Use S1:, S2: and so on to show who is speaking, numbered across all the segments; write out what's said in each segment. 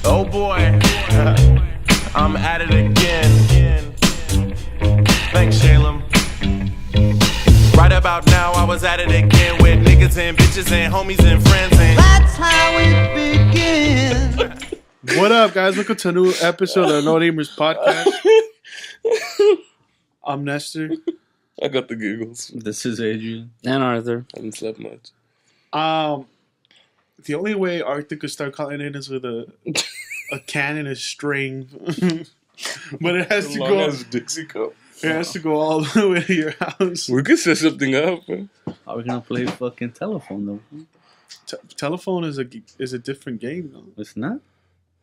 S1: Oh boy, I'm at it again. Thanks, Shalem. Right about now, I was at it again with niggas and bitches and homies and friends, and
S2: that's how it begins.
S3: What up, guys? Welcome to a new episode of nonamerspodcast. I'm Nestor.
S4: I got the giggles.
S5: This is Adrian.
S6: And Arthur.
S4: I haven't slept much.
S3: The only way Arthur could start calling in is with a can and a string, but it has to go.
S4: As a Dixie cup.
S3: It has to go all the way to your house.
S4: We could set something up. Man.
S5: How are we gonna play fucking telephone though?
S3: Telephone is a different game though.
S5: It's not.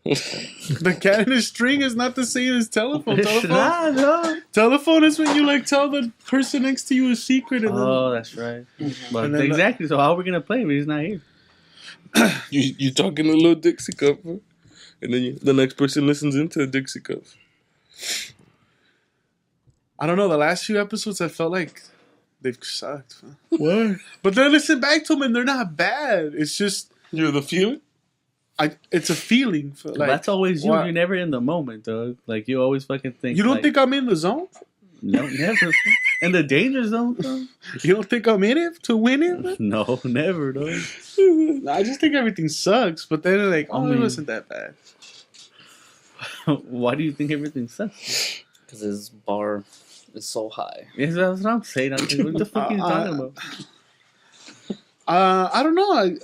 S3: The can and the string is not the same as telephone.
S5: It's not, no.
S3: Telephone is when you like tell the person next to you a secret. And
S5: Oh, that's right. But
S3: And then
S5: exactly. So how are we gonna play if he's not here?
S4: You talking a little Dixie cup, man. And then the next person listens into a Dixie cup.
S3: I don't know. The last few episodes, I felt like they've sucked.
S4: What?
S3: But then I listen back to them, and they're not bad. It's just
S4: You're the feeling?
S3: it's a feeling. For, like,
S5: That's always you.
S3: what?
S5: You're never in the moment, dog. Like you always fucking think.
S3: You don't
S5: like,
S3: think I'm in the zone?
S5: No, never. In the danger zone, though?
S3: You don't think I'm in it to win it?
S5: No, never, dog.
S3: I just think everything sucks. But then like, it wasn't that bad.
S5: Why do you think everything sucks?
S6: Because his bar is so high.
S5: Yes, that's what I'm saying. I'm like, what the fuck are you talking about?
S3: I don't know.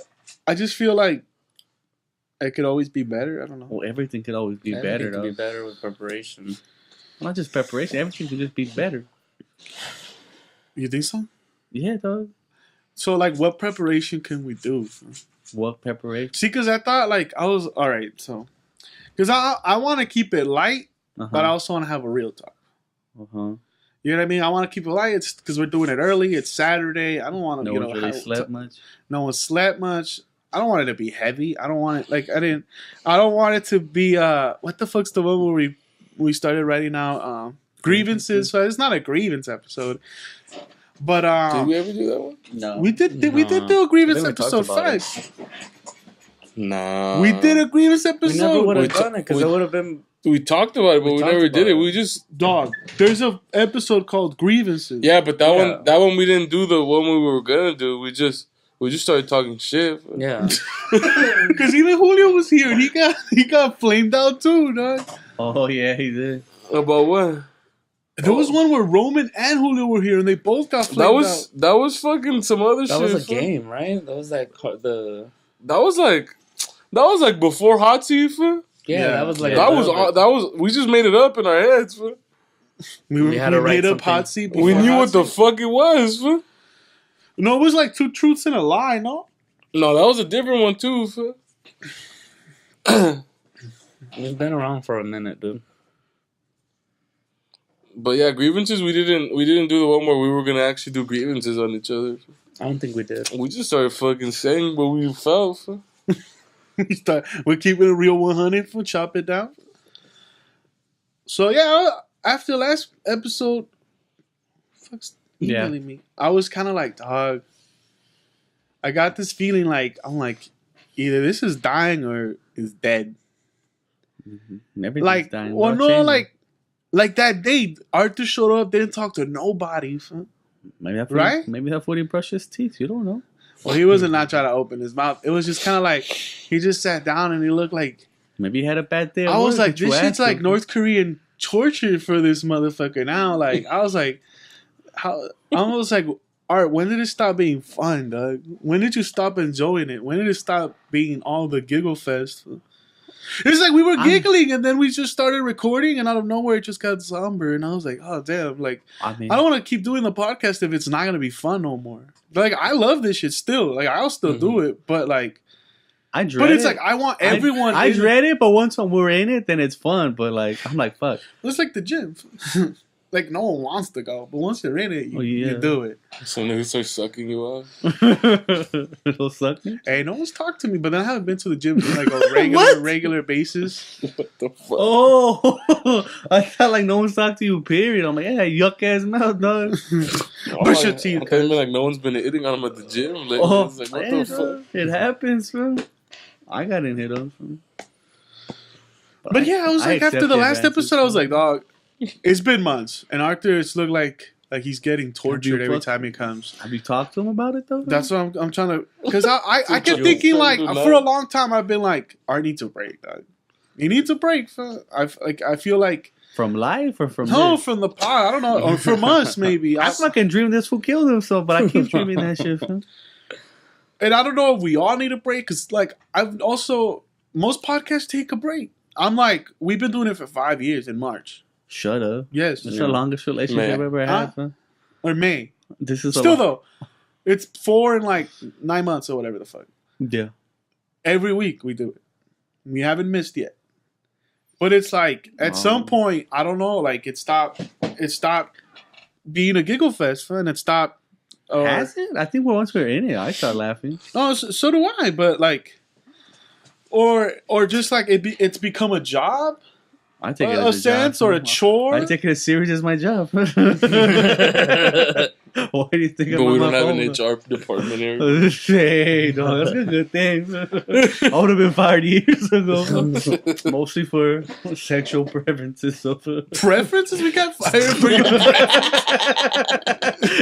S3: I just feel like it could always be better. I don't know.
S5: Well, everything could always be
S6: Everything
S5: better,
S6: could be
S5: dog.
S6: better with preparation.
S5: Not just preparation. Everything could just be better.
S3: You think so?
S5: Yeah, dog.
S3: So like, what preparation can we do?
S5: What preparation?
S3: See, because I thought like I was all right. So because I want to keep it light, but I also want to have a real talk.
S5: Uh-huh.
S3: You know what I mean? I want to keep it light. It's because we're doing it early. It's Saturday. I don't want to,
S5: No one's really slept much.
S3: No one slept much. I don't want it to be heavy. I don't want it like I don't want it to be what the fuck's the one where we started writing out grievances. So it's not a grievance episode. But
S4: Did we ever do that one?
S6: No.
S3: we did do a grievance
S6: I think we
S3: episode
S6: talked about
S3: 5.
S4: Nah.
S3: We did a grievance
S6: We
S3: episode.
S6: never would
S4: We
S6: have done it because
S4: we-
S6: it would have been.
S4: We talked about it, but we
S6: talked
S4: never
S6: about
S4: did it.
S6: it.
S4: We just...
S3: Dog, there's a episode called grievances.
S4: Yeah, but that one we didn't do the one we were going to do. We just started talking shit.
S6: Yeah.
S3: Because even Julio was here and he got flamed out too, dog.
S5: Oh, yeah, he did.
S4: About what?
S3: There was one where Roman and Julio were here and they both got flamed out.
S4: That was fucking some other shit.
S6: That was a
S4: fool.
S6: game, right? That was like the.
S4: That was like before Hot Seat, fool.
S6: Yeah, that was like.
S4: That was we just made it up in our heads, fool.
S3: We
S6: had to write
S3: made up
S6: something.
S3: hot seat.
S4: We
S3: before
S4: knew
S3: Hot
S4: what the
S3: Seat.
S4: fuck it was, fool.
S3: No, it was like 2 truths and a lie, no?
S4: No, that was a different one too, fool.
S6: It's been around for a minute, dude.
S4: But yeah, grievances. We didn't do the one where we were gonna actually do grievances on each other.
S6: I don't think we did.
S4: We just started fucking saying what we felt. Fool.
S3: We're keeping it real 100 for chop it down. So yeah, after last episode, fuck's emailing me. I was kind of like, dog. I got this feeling like I'm like, either this is dying or is dead.
S5: Everything's
S3: Like,
S5: dying.
S3: well,
S5: World
S3: no,
S5: changing.
S3: like that day, Arthur showed up, didn't talk to nobody. Fam.
S5: Maybe that
S3: right?
S5: Maybe that he brushed his teeth. You don't know.
S3: Well, he wasn't not trying to open his mouth. It was just kind of like he just sat down and he looked like.
S5: Maybe he had a bad day.
S3: I was like, this shit's like
S5: North.
S3: North Korean torture for this motherfucker now. Like, I was like, how? I almost like, Art, when did it stop being fun, dog? When did you stop enjoying it? When did it stop being all the giggle fest? It's like we were giggling and then we just started recording and out of nowhere it just got somber and I was like, oh damn, like
S5: I mean,
S3: I don't want to keep doing the podcast if it's not gonna be fun no more. Like I love this shit still. Like I'll still do it, but like
S5: I dread
S3: but it's
S5: it.
S3: like I want everyone.
S5: I dread it, but once we're in it, then it's fun. But like, I'm like, fuck.
S3: It's like the gym. Like no one wants to go, but once you're in it, you,
S5: yeah.
S3: you do it.
S4: Some niggas start sucking you off.
S5: It'll suck me.
S3: Hey, no one's talked to me, but then I haven't been to the gym on like a regular basis.
S4: What the fuck?
S5: Oh, I thought like no one's talked to you. Period. I'm like, yeah, yuck ass mouth, dog.
S3: Brush your teeth.
S4: I thought you meant like no one's been hitting on him at the gym. Like,
S5: Oh,
S4: it's like, what
S5: man,
S4: the fuck?
S5: it happens, man. I got in hit on.
S3: But yeah, I was like, after the last episode, I was like, dog, it's been months, and Arthur, it's looked like he's getting tortured every time he comes.
S5: Have you talked to him about it though?
S3: That's what I'm trying to, because I kept thinking like for a long time I've been like, Art needs a break, dog. He needs a break. I feel like
S5: from life or from
S3: this? From the pod. I don't know, or from us maybe.
S5: I fucking dreamed this fool killed himself, but I keep dreaming that shit.
S3: And I don't know if we all need a break, because like I've also most podcasts take a break. I'm like, we've been doing it for 5 years in March.
S5: Shut up.
S3: Yes,
S5: That's the longest relationship I've ever had. Huh?
S3: Or May.
S5: This is
S3: still though. It's 4 and like 9 months or whatever the fuck.
S5: Yeah.
S3: Every week we do it. We haven't missed yet. But it's like at some point, I don't know, like it stopped being a giggle fest, and it stopped.
S5: Has it? I think once we're in it, I start laughing.
S3: No, so do I. But like, or just like it's become a job.
S5: I take it as a
S3: sense
S5: job.
S3: or a chore.
S5: I take it as serious as my job. Why do you think?
S4: But we don't have an HR department here.
S5: Hey, no, that's a good thing. I would have been fired years ago, mostly for sexual preferences.
S3: Preferences? We got fired for your preferences.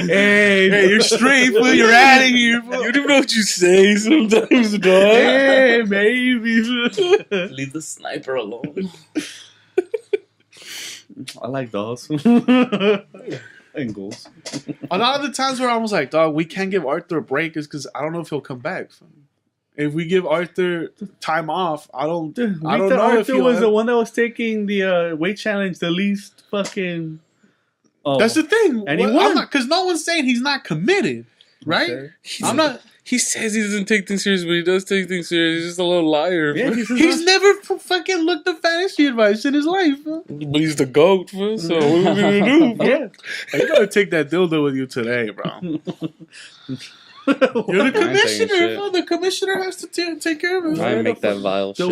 S5: Hey,
S3: you're straight, fool. You're out of here, fool.
S4: You don't even know what you say sometimes, dog.
S5: Hey, maybe.
S6: Leave the sniper alone.
S5: I like dolls. And goals.
S3: A lot of the times where I was like, dog, we can't give Arthur a break is because I don't know if he'll come back. If we give Arthur time off, I don't know
S5: Arthur
S3: if he'll
S5: was the one that was taking the weight challenge the least fucking. Oh.
S3: That's the thing.
S5: And he won.
S3: Because no one's saying he's not committed, right?
S5: Okay.
S3: I'm not.
S4: He says he doesn't take things serious, but he does take things serious. He's just a little liar.
S5: Yeah,
S3: he's never fucking looked at fantasy advice in his life. Huh?
S4: But he's the GOAT, man, so what are we going to do?
S5: Yeah.
S3: Hey, you gotta take that dildo with you today, bro. You're the commissioner. Bro. The commissioner has to take care of it.
S6: I make that vile shit.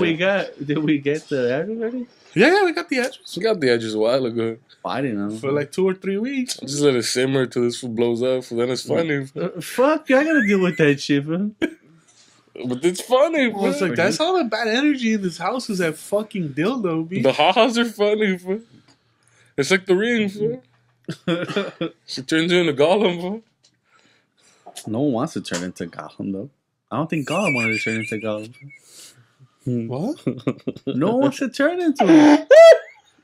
S5: Did we get the address ready?
S3: Yeah, we got the edges.
S4: We got the edges a while ago.
S5: I didn't know.
S3: For like 2 or 3 weeks.
S4: Just let it simmer till this food blows up, then it's funny.
S5: Fuck, I gotta deal with that shit, man.
S4: But it's funny,
S3: Well, it's like, that's all the bad energy in this house is that fucking dildo, B.
S4: The ha-has are funny, bro. It's like the ring, bro. She turns you into Gollum, bro.
S5: No one wants to turn into Gollum, though. I don't think Gollum wanted to turn into Gollum.
S3: What?
S5: No one wants to turn into him.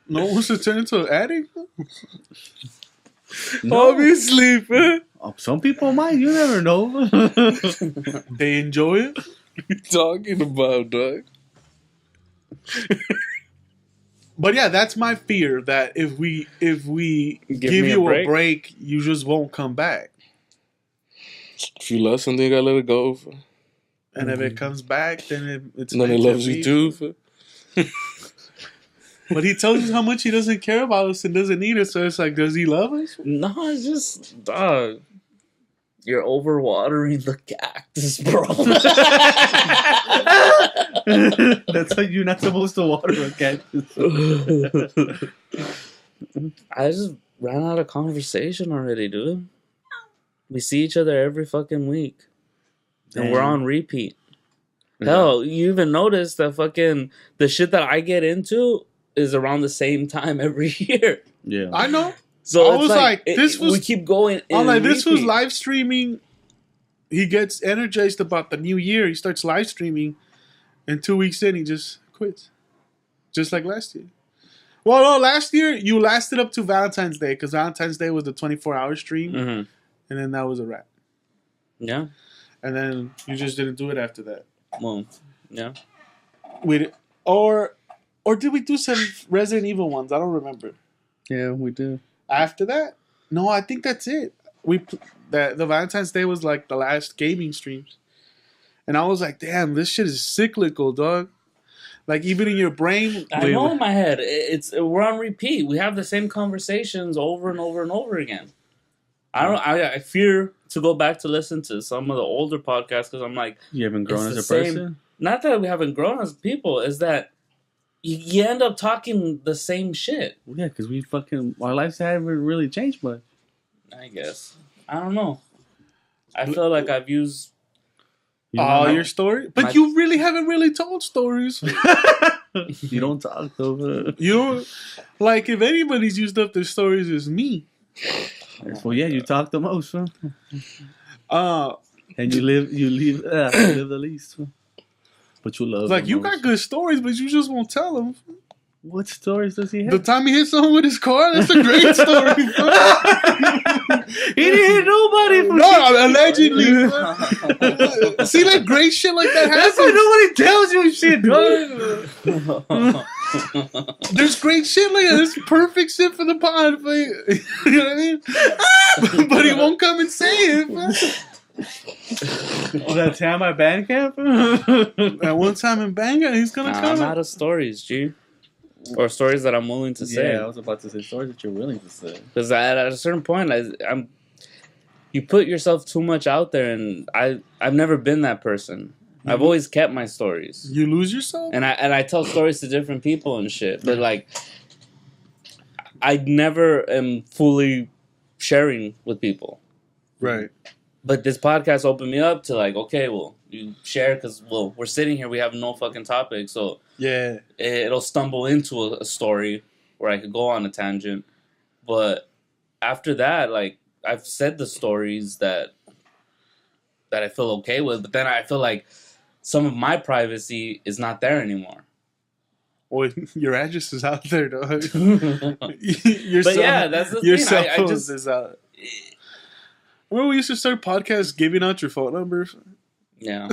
S3: No one wants to turn into an addict?
S5: No.
S4: Obviously, man.
S5: Some people might. You never know.
S3: They enjoy it?
S4: What are you talking about, dog?
S3: But yeah, that's my fear, that if we give you a break, you just won't come back.
S4: If you love something, you gotta let it go. Bro.
S3: And if it comes back, then it's
S4: And then it
S3: meant to
S4: loves you
S3: be.
S4: too. Bro.
S3: But he tells us how much he doesn't care about us and doesn't need us. So it's like, does he love us?
S6: No, it's just, dog. You're overwatering the cactus, bro.
S5: That's how you're not supposed to water a cactus.
S6: I just ran out of conversation already, dude. We see each other every fucking week. And we're on repeat. Hell, you even notice that fucking the shit that I get into is around the same time every year.
S5: Yeah.
S3: I know.
S6: So
S3: I was like,
S6: we keep going.
S3: I'm like, this was live streaming. He gets energized about the new year. He starts live streaming. And 2 weeks in, he just quits. Just like last year. Well, no, last year, you lasted up to Valentine's Day. Because Valentine's Day was the 24-hour stream.
S6: Mm-hmm.
S3: And then that was a wrap.
S6: Yeah.
S3: And then you just didn't do it after that.
S6: Well, yeah.
S3: Or did we do some Resident Evil ones? I don't remember.
S5: Yeah, we do.
S3: After that? No, I think that's it. The Valentine's Day was like the last gaming streams. And I was like, damn, this shit is cyclical, dog. Like, even in your brain.
S6: I know in my head. We're on repeat. We have the same conversations over and over and over again. I fear to go back to listen to some of the older podcasts because I'm like,
S5: you haven't grown as a
S6: same,
S5: person?
S6: Not that we haven't grown as people, is that you end up talking the same shit.
S5: Yeah, because our lives haven't really changed much.
S6: I guess. I don't know. I feel like I've used
S3: all your story? But you really haven't really told stories.
S5: You don't talk though.
S3: You don't like if anybody's used up their stories, it's me.
S5: Well, yeah, you talk the most, huh?
S3: Uh,
S5: And you live the least. Huh? But you love
S3: like
S5: the
S3: you
S5: most.
S3: got good stories, but you just won't tell them.
S5: What stories does he
S3: The
S5: have?
S3: time he hit someone with his car, that's a great story.
S5: He didn't hit nobody.
S3: No, allegedly. See, like great shit like that
S5: That's why
S3: happens.
S5: nobody tells you shit, dog.
S3: There's great shit like that. There's perfect shit for the pod. But, you know what I mean? But he won't come and say it.
S5: Oh, that time at band camp?
S3: At one time in Bangor, he's gonna
S6: I'm
S3: come.
S6: out of stories, G. Or stories that I'm willing to say.
S5: Yeah, I was about to say stories that you're willing to say.
S6: Because at a certain point, I'm. You put yourself too much out there, and I've never been that person. I've always kept my stories,
S3: You lose yourself.
S6: and I tell stories to different people and shit. But like, I never am fully sharing with people.
S3: Right.
S6: But this podcast opened me up to like, okay, well, you share because we're sitting here, we have no fucking topic, so
S3: Yeah.
S6: it'll stumble into a story where I could go on a tangent. But after that, like, I've said the stories that I feel okay with, but then I feel like some of my privacy is not there anymore.
S3: Well, your address is out there, dog.
S6: But
S3: Your
S6: yeah, that's the
S3: your
S6: thing.
S3: cell
S6: I
S3: phone
S6: just
S3: is out. Remember we used to start podcasts giving out your phone number?
S6: yeah.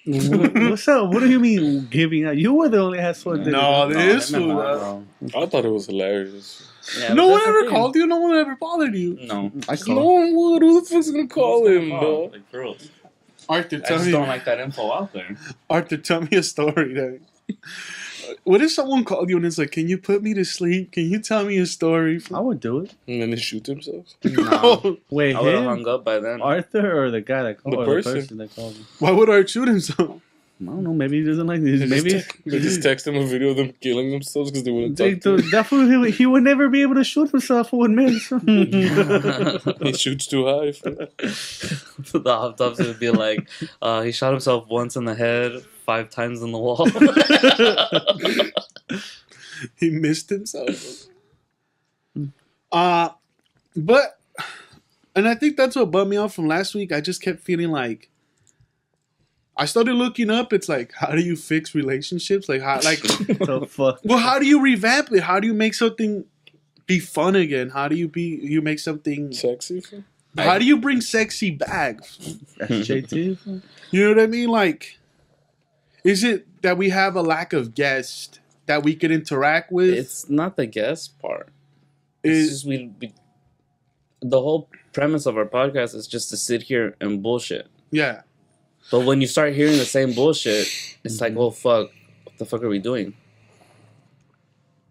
S5: What's up? What do you mean giving out? You were the only asshole that did
S3: No,
S5: it.
S3: this
S6: I meant
S3: was.
S6: wrong.
S4: I thought it was hilarious.
S6: Yeah,
S3: No
S6: but
S3: one
S6: that's the
S3: ever
S6: thing.
S3: called you. No one ever bothered you.
S6: No.
S5: I
S4: No
S5: called.
S4: one would. Who the fuck's gonna call him, bro?
S6: Like, for real.
S3: Arthur,
S6: I
S3: tell
S6: just
S3: me.
S6: don't like that info out there.
S3: Arthur, tell me a story. Dog. What if someone called you and it's like, "Can you put me to sleep? Can you tell me a story?"
S5: I would do it.
S4: And then they shoot themselves.
S6: No.
S5: Wait,
S6: I would have
S5: him?
S6: hung up by then.
S5: Arthur or the guy that called?
S4: The
S5: or
S4: person.
S5: the person that called him?
S3: Why would Art shoot himself?
S5: I don't know. Maybe he doesn't like this.
S4: They
S5: Maybe
S4: just text them a video of them killing themselves because they wouldn't
S5: They-
S4: talk to
S5: that fool, he would never be able to shoot himself who would miss.
S4: him. He shoots too high.
S6: The autopsy would be like, he shot himself once in the head, 5 times in the wall.
S3: He missed himself. But, and I think that's what bummed me out from last week. I just kept feeling like I started looking up. It's like, how do you fix relationships? Like, how, like,
S5: the fuck?
S3: well, how do you revamp it? How do you make something be fun again? How do you make something?
S4: Sexy.
S3: How do you bring sexy back?
S5: That's JT.
S3: You know what I mean? Like, is it that we have a lack of guests that we could interact with?
S6: It's not the guest part. It's
S3: Is
S6: just the whole premise of our podcast is just to sit here and bullshit.
S3: yeah.
S6: But when you start hearing the same bullshit, it's like, oh fuck, what the fuck are we doing?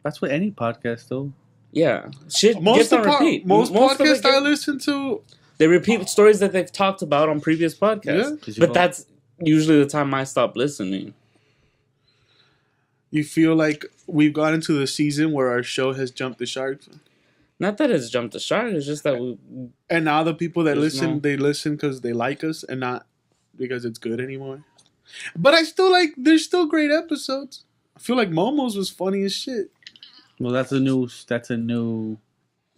S5: That's what any podcast though.
S6: Yeah, shit
S3: Most
S6: gets on
S3: of
S6: repeat.
S3: most
S6: of it
S3: podcasts I
S6: get-
S3: listen to,
S6: they repeat stories that they've talked about on previous podcasts.
S3: Yeah.
S5: 'Cause you
S6: But
S5: don't-
S6: that's usually the time I stop listening.
S3: you feel like we've got into the season where our show has jumped the shark.
S6: Not that it's jumped the shark. It's just that we.
S3: And now the people that
S6: There's
S3: listen,
S6: no-
S3: they listen because they like us and not because it's good anymore. But I still like, there's still great episodes. I feel like Momo's was funny as shit.
S5: Well, that's a new.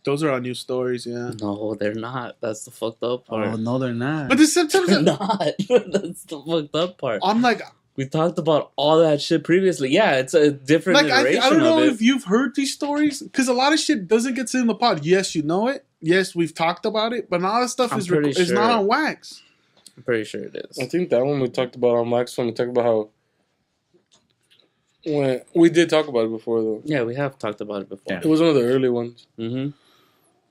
S3: Those are our new stories, yeah.
S6: No, they're not. That's the fucked up part.
S5: Oh no, they're not.
S3: But there's sometimes
S6: They're not. That's the fucked up part.
S3: I'm like,
S6: We talked about all that shit previously. Yeah, it's a different
S3: I
S6: iteration
S3: don't know
S6: of it.
S3: if you've heard these stories because a lot of shit doesn't get said in the pod. Yes, you know it. Yes, we've talked about it, but a lot of stuff
S6: I'm
S3: is
S6: pretty
S3: is not
S6: sure.
S3: on wax.
S6: I'm pretty sure it is.
S4: I think that one we talked about on Max when we talked about how. When we did talk about it before though.
S6: Yeah, we have talked about it before.
S4: It was one of the early ones.
S6: Mm-hmm.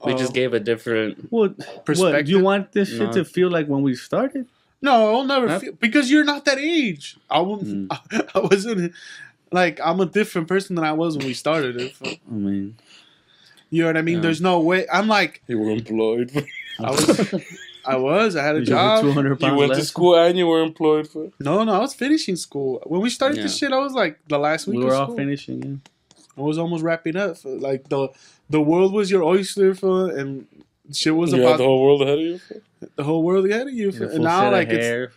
S6: We
S3: Oh.
S6: just gave a different.
S5: what?
S3: Perspective?
S5: Do you want this shit
S6: No.
S5: to feel like when we started?
S3: No, I'll never
S6: Huh?
S3: feel because you're not that age. I won't. I wasn't like I'm a different person than I was when we started it.
S5: I mean,
S3: You know what I mean?
S6: Yeah.
S3: There's no way. I'm like
S4: You were employed.
S3: I was. I had a
S5: you
S3: job.
S5: 200
S4: You
S5: pounds
S4: went to
S5: less.
S4: school and you were employed for.
S3: No, I was finishing school when we started this
S6: Yeah.
S3: shit. I was like the last week
S5: We
S3: of
S5: were
S3: school.
S5: all finishing. Yeah.
S3: I was almost wrapping up. Like the world was your oyster for, and shit was
S4: You had
S3: about
S4: the whole world ahead of you.
S3: the whole world ahead of you.
S5: Your
S3: And
S5: full
S3: now
S5: set
S3: like
S5: of
S3: it's
S5: hair.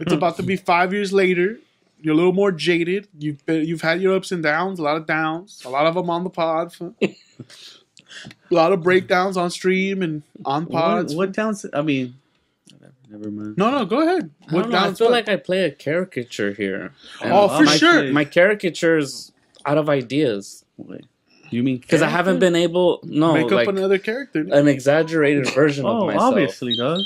S3: it's about to be 5 years later, you're a little more jaded. You've had your ups and downs, a lot of downs, a lot of them on the pod. A lot of breakdowns on stream and on pods.
S5: What downs? I mean, never mind.
S3: No, go ahead.
S6: I don't know, I feel like I play a caricature here. And
S3: for sure.
S6: My caricature is out of ideas.
S5: Wait, you mean
S6: because I haven't been able
S3: make up another character,
S6: an exaggerated version of myself.
S5: Obviously, dog.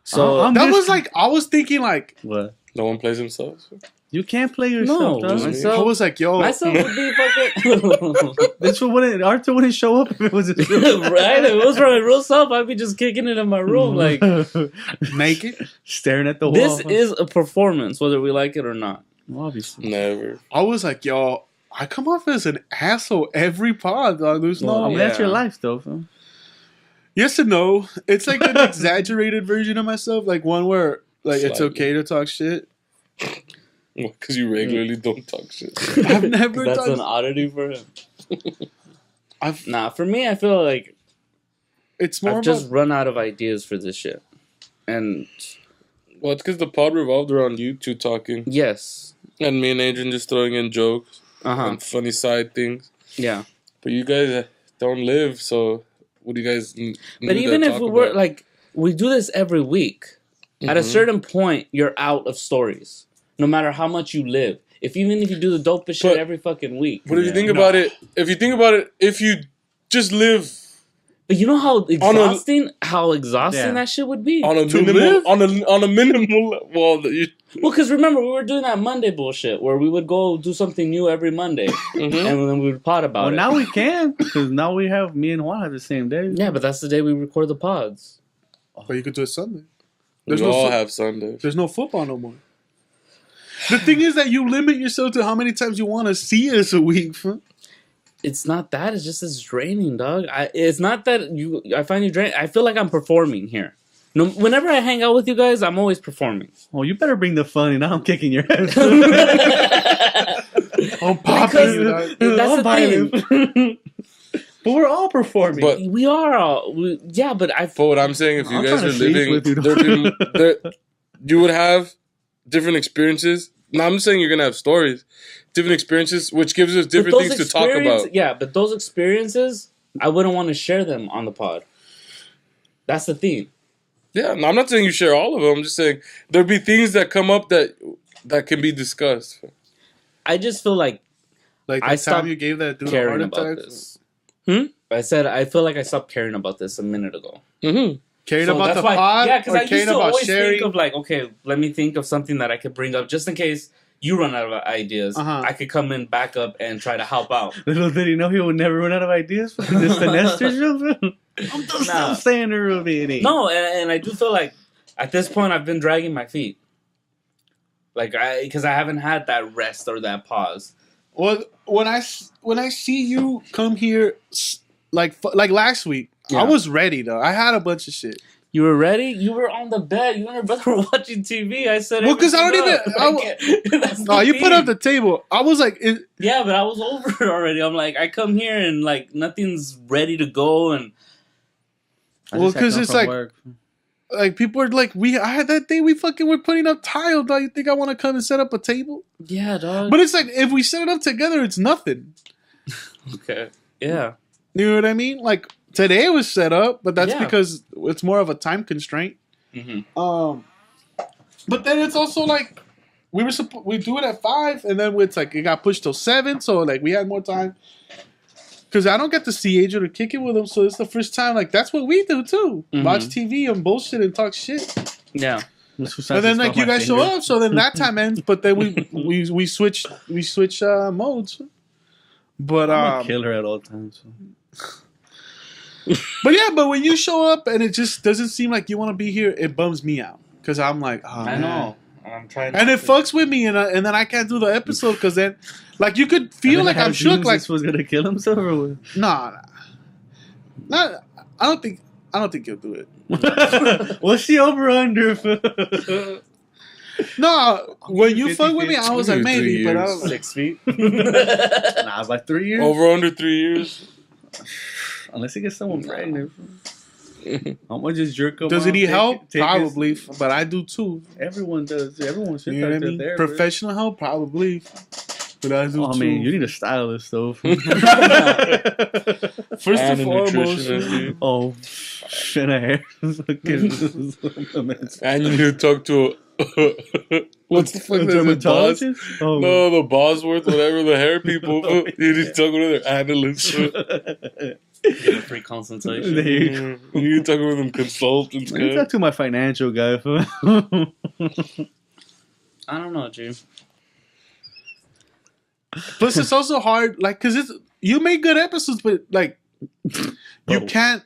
S6: So
S3: I was thinking like,
S5: what?
S4: No one plays himself.
S5: You can't play yourself,
S6: No,
S5: dog.
S6: myself.
S3: I was like, yo,
S6: Myself would be fucking
S5: This wouldn't Arthur wouldn't show up if it was his real
S6: right. If it was for my real self, I'd be just kicking it in my room, like
S3: naked,
S5: staring at the wall.
S6: this is a performance, whether we like it or not.
S5: Obviously.
S4: Never.
S3: I was like, yo, I come off as an asshole every pod, dog. There's no.
S5: I mean, that's your life, though. Fam.
S3: Yes and no. It's like an exaggerated version of myself, like one where like it's
S4: Slightly.
S3: okay to talk shit.
S4: Because you regularly don't talk shit.
S3: I've never
S6: That's
S3: done.
S6: an oddity for him.
S3: I've.
S6: Nah, for me, I feel like
S3: It's more
S6: I've
S3: about.
S6: just run out of ideas for this shit. And
S4: Well, it's because the pod revolved around you two talking.
S6: yes,
S4: And me and Adrian just throwing in jokes
S6: uh-huh,
S4: and funny side things.
S6: yeah.
S4: But you guys don't live, so what do you guys need
S6: But
S4: to
S6: even if
S4: talk
S6: we were
S4: about?
S6: like, we do this every week. At a certain point, you're out of stories. No matter how much you live. Even if you do the dopest shit
S4: But-
S6: every fucking week.
S4: But if you think about it, if you just live
S6: But you know how exhausting
S5: Yeah.
S6: that shit would be?
S4: on a
S3: To
S4: minimal
S3: live?
S4: on a minimal well,
S6: Well, because remember, we were doing that Monday bullshit where we would go do something new every Monday. And then we would pod about
S5: Well,
S6: it.
S5: now we can, because now we have me and Juan have the same day.
S6: Yeah, but that's the day we record the pods.
S3: But you could do it Sunday.
S4: we
S3: There's no
S4: all
S3: fo-
S4: have Sundays.
S3: There's no football no more. The thing is that you limit yourself to how many times you want to see us a week. Huh?
S6: It's not that. It's just it's draining, dog. It's not that I find you draining. I feel like I'm performing here. No, whenever I hang out with you guys, I'm always performing.
S5: Well, you better bring the fun, and I'm kicking your ass.
S3: I'm popping. dog.
S6: That's the thing.
S5: But we're all performing.
S4: But
S6: We are all, yeah, but
S4: but what I'm saying, if you
S5: I'm
S4: guys
S5: trying
S4: are
S5: to sleep
S4: living,
S5: with you.
S4: you would have different experiences. No, I'm just saying you're gonna have stories, different experiences, which gives us different
S6: those
S4: things to talk about.
S6: Yeah, but those experiences, I wouldn't want to share them on the pod. That's the thing.
S4: Yeah, no, I'm not saying you share all of them. I'm just saying there'd be things that come up that can be discussed.
S6: I just feel like
S3: Like
S6: I
S3: that
S6: stopped
S3: time you gave that dude a
S6: caring
S3: heart
S6: about
S3: attack.
S6: this. I said I feel like I stopped caring about this a minute ago.
S4: Mm-hmm.
S3: Caring
S6: So
S3: about
S6: that's
S3: the
S6: why,
S3: pod
S6: yeah, because
S3: or
S6: I used
S3: caring
S6: to
S3: about
S6: always
S3: sharing?
S6: think of like, okay, let me think of something that I could bring up just in case you run out of ideas.
S3: Uh-huh.
S6: I could come in back up and try to help out.
S5: Little did he know he would never run out of ideas. Fucking this finester show. I'm just
S6: Nah.
S5: saying there, Ruby.
S6: No, and I do feel like at this point I've been dragging my feet. Like because I haven't had that rest or that pause.
S3: Well, when I see you come here, like last week,
S6: Yeah.
S3: I was ready though. I had a bunch of shit.
S6: You were ready? You were on the bed. You and your brother were watching TV. I said,
S3: Well, 'cause I don't
S6: even. That's
S3: No,
S6: the
S3: you put
S6: thing.
S3: up the table. I was like,
S6: Yeah, but I was over it already. I'm like, I come here and like nothing's ready to go, and
S3: well, because it's like people are like, I had that day we fucking were putting up tile. Dog, you think I want to come and set up a table?
S6: yeah, dog.
S3: But it's like if we set it up together, it's nothing.
S6: Okay, yeah,
S3: You know what I mean? Like today it was set up, but that's
S6: Yeah.
S3: because it's more of a time constraint. But then it's also like we do it at 5, and then it's like it got pushed till 7, so like we had more time. Because I don't get to see Adrian or kick it with him, so it's the first time. Like that's what we do too: watch TV and bullshit and talk shit.
S6: yeah.
S3: And then like you guys show up, so then that time ends. But then we switch modes. But
S5: I'm a killer at all times. So.
S3: but when you show up and it just doesn't seem like you want to be here, it bums me out because I'm like, oh,
S6: I know. I'm trying.
S3: and it fucks with me, and then I can't do the episode because then, like, you could feel like I'm shook. Like,
S5: this was gonna kill himself or what?
S3: nah. I don't think you'll do it.
S5: What's the over under?
S3: No, when you fuck with me,
S5: 50-50.
S3: I was like
S4: Maybe
S3: maybe,
S4: 3
S3: but I
S4: years.
S3: was like,
S6: 6 feet.
S5: Nah, it's like 3 years.
S4: Over under 3 years.
S5: Unless he gets someone pregnant. I'm gonna just jerk him.
S3: Does it
S5: off,
S3: need help?
S5: take
S3: Probably, but I do too.
S5: Everyone does. Everyone should
S3: You know what I
S5: touch
S3: mean?
S5: their
S3: Professional help? Probably. But I do
S5: Oh
S3: too.
S5: man, you need a stylist though.
S3: First and
S4: a
S3: foremost.
S4: nutritionist, dude.
S5: Oh, shit, I hair.
S4: And you need to talk to what's the fuck?
S5: A
S4: is it, Boz?
S5: dermatologist? Oh.
S4: No, the Bosworth, whatever, the hair people. You need to talk with their analysts.
S6: Get a free consultation.
S5: There you go.
S4: You need to talk with them consultants.
S5: Let me talk to my financial guy.
S6: I don't know, Jim.
S3: Plus, it's also hard, like, because you make good episodes, but, like, you can't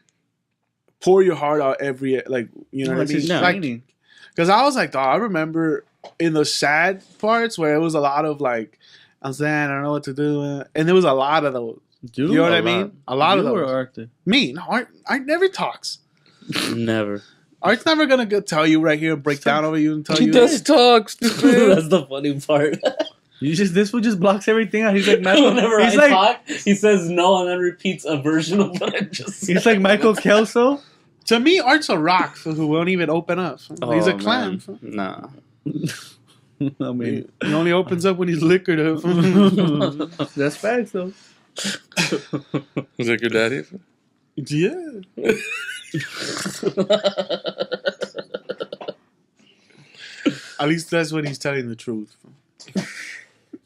S3: pour your heart out every, like, you know what I mean? Like, because I was like, dog, I remember in the sad parts where it was a lot of, like, I'm saying, I don't know what to do. And there was a lot of those. You know what I mean? A lot of those.
S5: Or Arthur?
S3: Me. No, Art never talks.
S6: Never.
S3: Art's never going to tell you right here, break down over you and tell
S4: He
S3: you.
S4: does talk, stupid.
S6: That's the funny part.
S5: This one just blocks everything out. He's like Michael.
S6: Whenever
S5: He's
S6: I
S5: like
S6: talk, he says no and then repeats a version of what I just said.
S5: he's like Michael Kelso.
S3: To me, Art's a rock who won't even open up. He's a clam.
S6: Man. Nah.
S5: I mean,
S3: He only opens up when he's liquored up.
S5: that's facts though.
S4: Is that your daddy?
S3: Yeah. At least that's when he's telling the truth.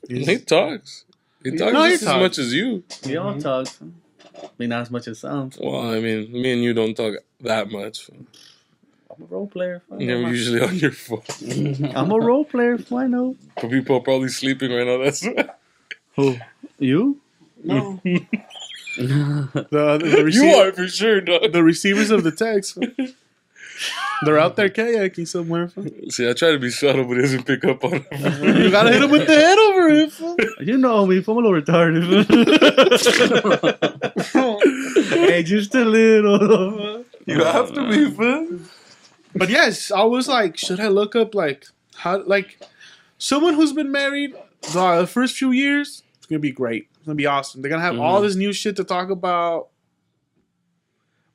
S4: He talks. He talks
S3: No, he
S4: just as
S3: talks.
S4: much as you.
S5: We all talk. I mean, not as much as some.
S4: Well, I mean, me and you don't talk that much.
S5: I'm a role player.
S4: You're usually on your phone.
S5: I'm a role player. I know.
S4: But people are probably sleeping right now. That's
S5: Who? You?
S3: No.
S6: Nah.
S4: you are for sure, dog.
S3: the receivers of the text. They're out there kayaking somewhere.
S4: See, I try to be subtle, but he doesn't pick up on it.
S3: You gotta hit him with the head over it.
S5: You know me. I'm a little retarded. Hey, just a little.
S4: You have to be, man.
S3: But yes, I was like, should I look up like how like someone who's been married the first few years? It's gonna be great. It's gonna be awesome. They're gonna have all this new shit to talk about.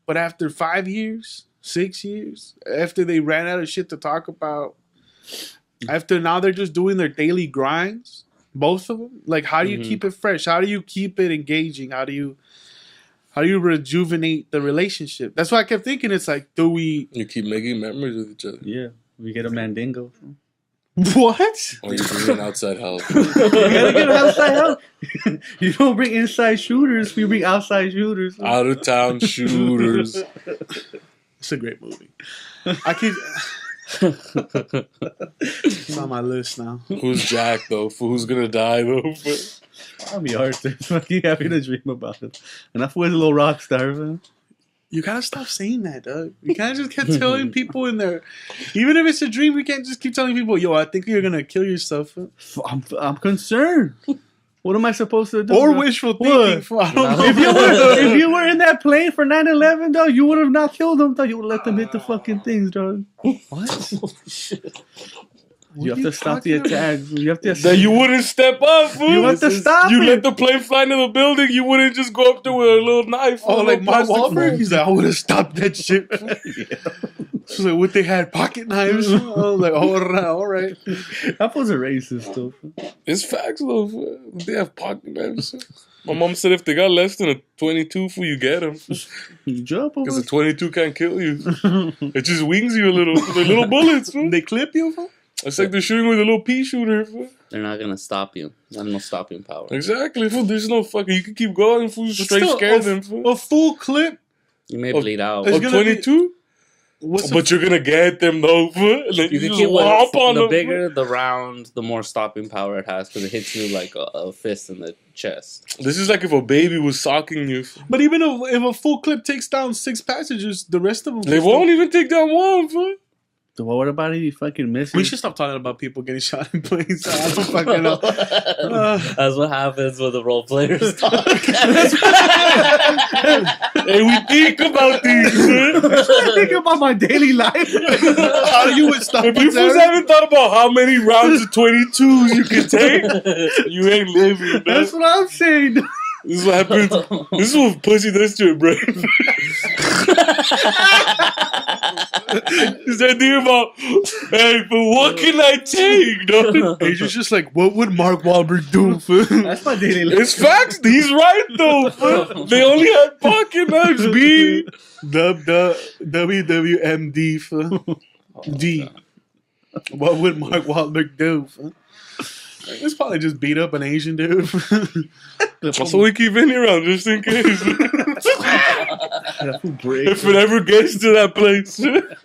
S3: But after 5 years, 6 years, after they ran out of shit to talk about, after now they're just doing their daily grinds, both of them. Like, how do you keep it fresh? How do you keep it engaging? How do you rejuvenate the relationship? That's why I kept thinking. It's like, do we?
S4: You keep making memories with each other.
S5: Yeah, we get a mandingo.
S3: What?
S4: Or you bring in outside help.
S5: You gotta get outside help. You don't bring inside shooters. We bring outside shooters.
S4: Out of town shooters.
S3: It's a great movie. I keep. It's on my list now.
S4: Who's Jack though? Who's gonna die though?
S5: I'll be Arthur. Fucking happy to dream about it. And that was a little rock star, man.
S3: You gotta stop saying that, Doug. You can't just keep telling people in there. Even if it's a dream, we can't just keep telling people, "Yo, I think you're gonna kill yourself."
S5: I'm concerned. What am I supposed to do?
S3: Or
S5: bro?
S3: wishful
S5: What?
S3: thinking. I don't know.
S5: If you were in that plane for 9/11, dog, you would have not killed them, dog. You would let them hit the fucking things, dog. What? You have to stop the attack. You have to.
S4: That you wouldn't step up, fool.
S5: You have to stop
S4: You
S5: it.
S4: let the plane fly into the building. You wouldn't just go up there with a little knife.
S3: Oh,
S4: or a
S3: like
S4: little
S3: Mark
S4: plastic
S3: Wahlberg?
S4: knife.
S3: He's like, I would have stopped that shit. She's like, what they had? Pocket knives? I was like, all right.
S5: That was a racist, though.
S4: It's facts though. Fool. They have pocket knives. My mom said if they got less than a 22, fool, you get them.
S5: You jump over.
S4: Because a 22 can't kill you. It just wings you a little. They're little bullets. Fool.
S3: They clip you? Fool?
S4: It's like they're shooting with a little pea shooter. Fool.
S6: They're not gonna stop you. There's no stopping power.
S4: Exactly. Fool. There's no fucking. You can keep going. Fool.
S3: But
S4: Straight
S3: still,
S4: scare them. Fool.
S3: A full clip?
S6: You may bleed out.
S3: It's
S4: Of
S3: gonna be-
S4: 22?
S3: What's
S4: But you're gonna get them though. Fool. Like,
S6: You can
S4: just
S6: keep
S4: whomp on
S6: the
S4: them,
S6: bigger the round, the more stopping power it has because it hits you like a fist in the chest.
S4: This is like if a baby was socking you.
S3: But even if a full clip takes down 6 passengers, the rest of them...
S4: They won't even take down one. Fool.
S5: So what about if you fucking miss
S3: We
S5: it?
S3: should stop talking about people getting shot in planes. I don't fucking know.
S6: That's what happens when the role players talk.
S4: Hey, we think about these. Fool.
S5: I think about my daily life.
S3: How you would stop
S4: If you fools haven't thought about how many rounds of 22s you can take, you ain't living.
S5: That's
S4: Man.
S5: what I'm saying.
S4: This is what happens. This is what pussy does to your brain. Is that thinking about, hey, but what can I take, dog?
S3: Adrian's just like, what would Mark Wahlberg do? Fool?
S5: That's my daily life.
S4: It's facts. He's right, though. Fool. They only had pocket knives, B.
S3: WWMD. Fool. D. What would Mark Wahlberg do? Fool? It's probably just beat up an Asian dude.
S4: So we keep Vinny around just in case. If it ever gets to that place.